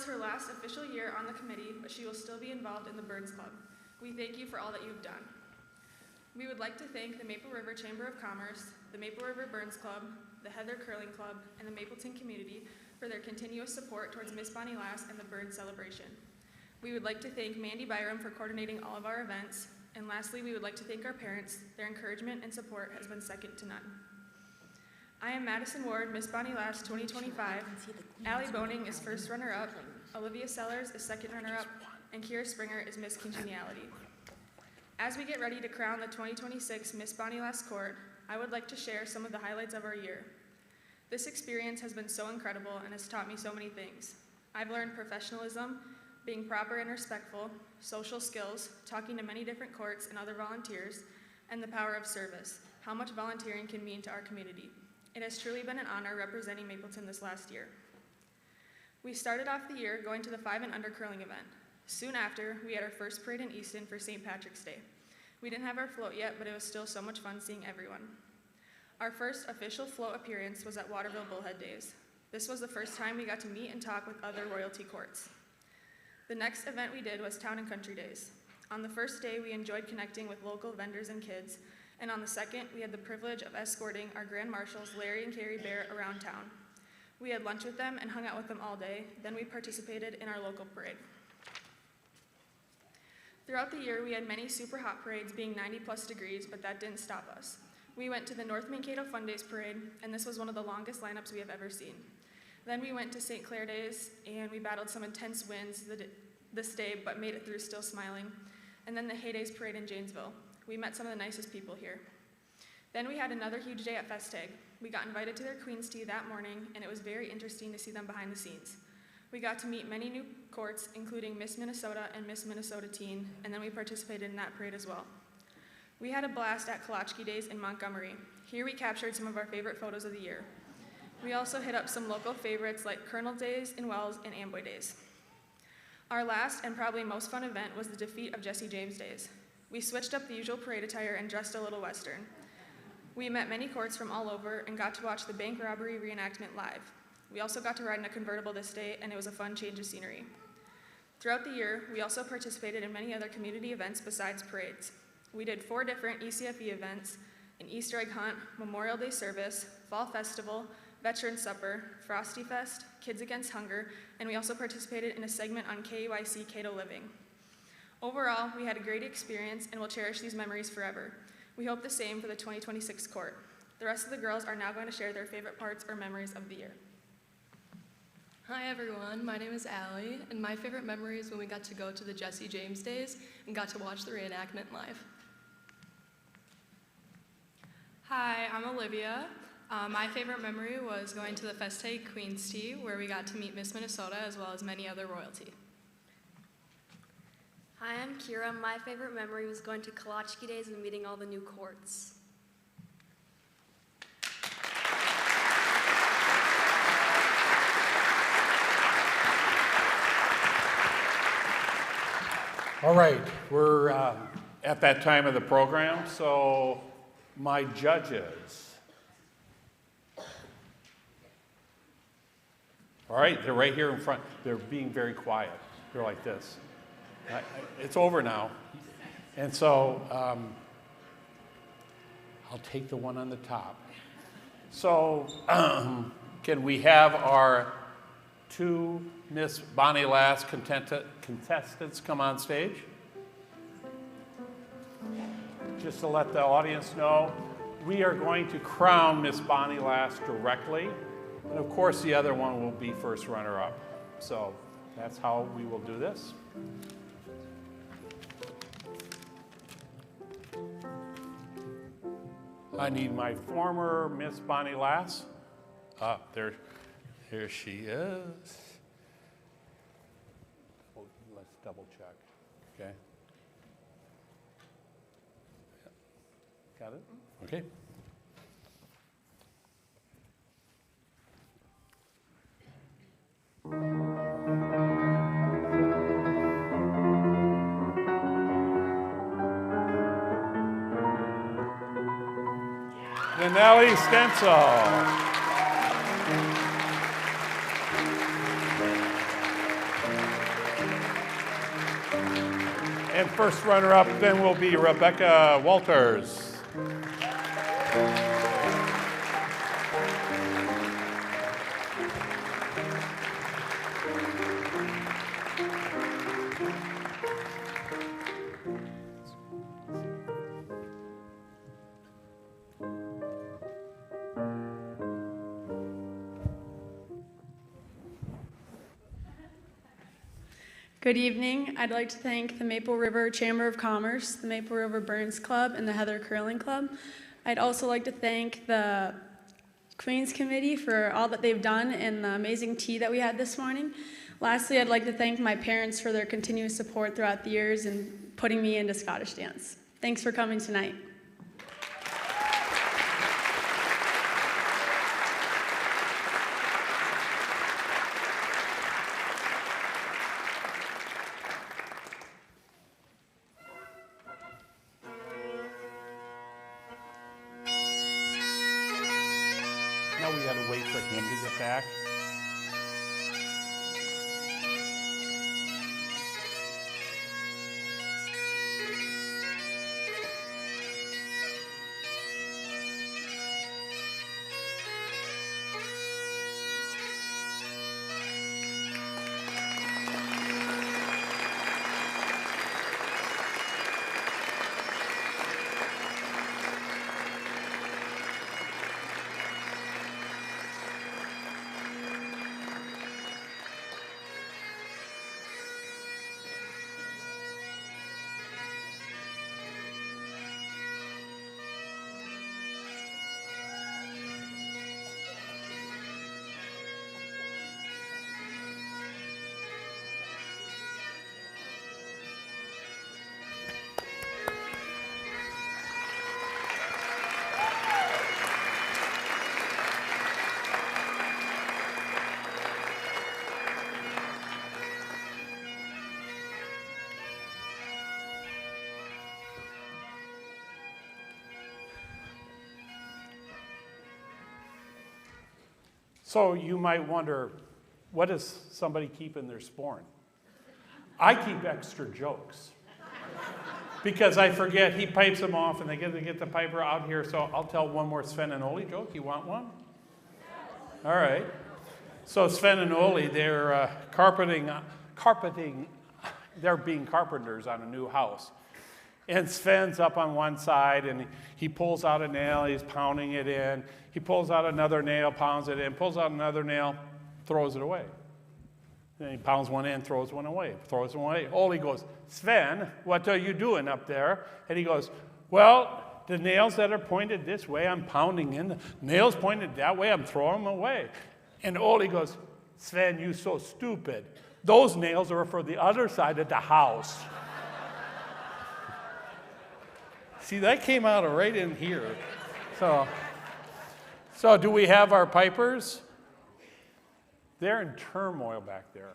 her last official year on the committee, but she will still be involved in the Burns Club. We thank you for all that you've done. We would like to thank the Maple River Chamber of Commerce, the Maple River Burns Club, the Heather Curling Club, and the Mapleton community for their continuous support towards Miss Bonnie Lass and the Burns celebration. We would like to thank Mandy Byram for coordinating all of our events, and lastly, we would like to thank our parents. Their encouragement and support has been second to none. I am Madison Ward, Miss Bonnie Lass 2025. Allie Boning is first runner-up, Olivia Sellers is second runner-up, and Kira Springer is Miss Congeniality. As we get ready to crown the 2026 Miss Bonnie Lass Court, I would like to share some of the highlights of our year. This experience has been so incredible and has taught me so many things. I've learned professionalism, being proper and respectful, social skills, talking to many different courts and other volunteers, and the power of service, how much volunteering can mean to our community. It has truly been an honor representing Mapleton this last year. We started off the year going to the 5 and under curling event. Soon after, we had our first parade in Easton for St. Patrick's Day. We didn't have our float yet, but it was still so much fun seeing everyone. Our first official float appearance was at Waterville Bullhead Days. This was the first time we got to meet and talk with other royalty courts. The next event we did was Town and Country Days. On the first day, we enjoyed connecting with local vendors and kids, and on the second, we had the privilege of escorting our Grand Marshals, Larry and Carrie Bear, around town. We had lunch with them and hung out with them all day, then we participated in our local parade. Throughout the year, we had many super hot parades being 90+ degrees, but that didn't stop us. We went to the North Mankato Fun Days Parade, and this was one of the longest lineups we have ever seen. Then we went to St. Clair Days, and we battled some intense winds this day, but made it through still smiling. And then the Heydays Parade in Janesville. We met some of the nicest people here. Then we had another huge day at Festag. We got invited to their Queen's Tea that morning, and it was very interesting to see them behind the scenes. We got to meet many new courts, including Miss Minnesota and Miss Minnesota Teen, and then we participated in that parade as well. We had a blast at Kolachki Days in Montgomery. Here we captured some of our favorite photos of the year. We also hit up some local favorites like Colonel Days in Wells and Amboy Days. Our last and probably most fun event was the defeat of Jesse James Days. We switched up the usual parade attire and dressed a little Western. We met many courts from all over and got to watch the bank robbery reenactment live. We also got to ride in a convertible this day, and it was a fun change of scenery. Throughout the year, we also participated in many other community events besides parades. We did 4 different ECFE events, an Easter egg hunt, Memorial Day service, Fall Festival, Veteran Supper, Frosty Fest, Kids Against Hunger, and we also participated in a segment on KUIC Cato Living. Overall, we had a great experience and will cherish these memories forever. We hope the same for the 2026 court. The rest of the girls are now going to share their favorite parts or memories of the year. Hi everyone, my name is Allie, and my favorite memory is when we got to go to the Jesse James Days and got to watch the reenactment live. Hi, I'm Olivia. My favorite memory was going to the Festay Queen's Tea, where we got to meet Miss Minnesota as well as many other royalty. I am Kira. My favorite memory was going to Kalachki Days and meeting all the new courts. All right, we're at that time of the program, so my judges. All right, they're right here in front. They're being very quiet. They're like this. It's over now. And so I'll take the one on the top. So can we have our two Miss Bonnie Lass contestants come on stage? Just to let the audience know, we are going to crown Miss Bonnie Lass directly. And of course, the other one will be first runner-up. So that's how we will do this. I need my former Miss Bonnie Lass. Here she is. Let's double check. Okay. Got it? Okay. Yaneli Stencil. And first runner-up then will be Rebecca Walters. Good evening. I'd like to thank the Maple River Chamber of Commerce, the Maple River Burns Club, and the Heather Curling Club. I'd also like to thank the Queens Committee for all that they've done and the amazing tea that we had this morning. Lastly, I'd like to thank my parents for their continuous support throughout the years and putting me into Scottish dance. Thanks for coming tonight. Now we gotta wait for him to get back. So you might wonder, what does somebody keep in their sporn? I keep extra jokes. Because I forget, he pipes them off and they get the piper out here, so I'll tell one more Sven and Oli joke. You want one? All right. So Sven and Oli, they're carpeting, they're being carpenters on a new house. And Sven's up on one side, and he pulls out a nail, he's pounding it in. He pulls out another nail, pounds it in, pulls out another nail, throws it away. Then he pounds one in, throws one away, throws one away. Ole goes, Sven, what are you doing up there? And he goes, well, the nails that are pointed this way, I'm pounding in. The nails pointed that way, I'm throwing them away. And Ole goes, Sven, you so stupid. Those nails are for the other side of the house. See, that came out of right in here. So do we have our pipers? They're in turmoil back there.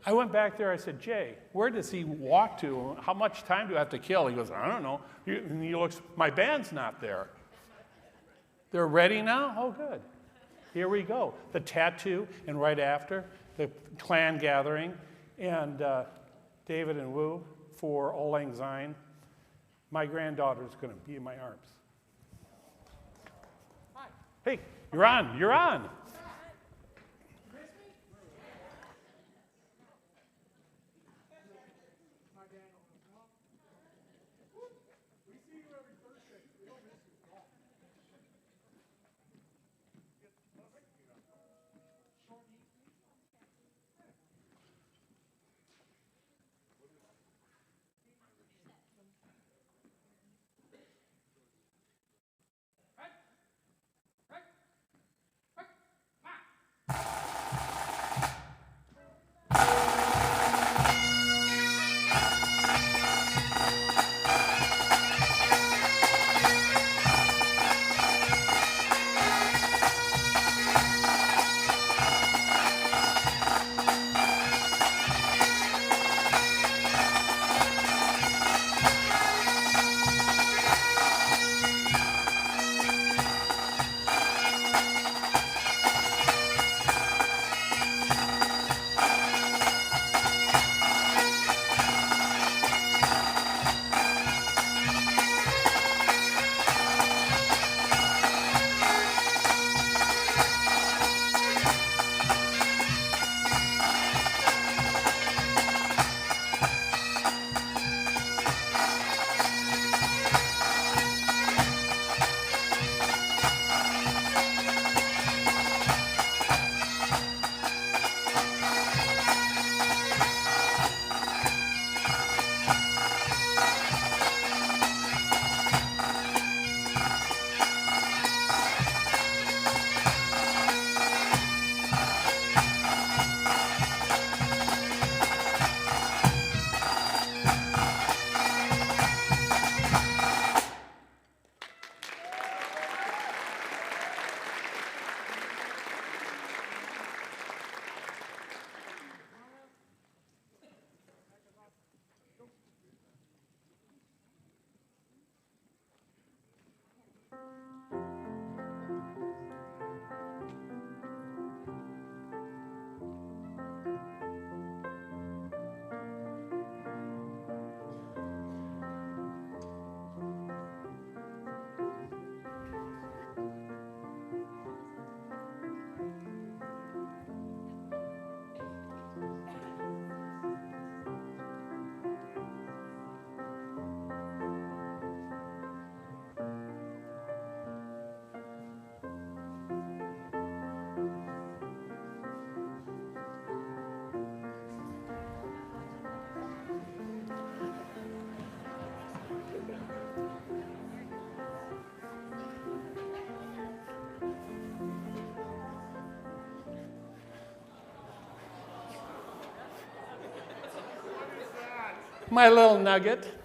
I went back there, I said, Jay, where does he walk to? How much time do I have to kill? He goes, I don't know. And he looks, my band's not there. They're ready now? Oh, good. Here we go. The tattoo, and right after, the clan gathering, and David and Wu for Auld Lang Syne. My granddaughter's going to be in my arms. Hi. Hey, you're on. You're on. My little nugget.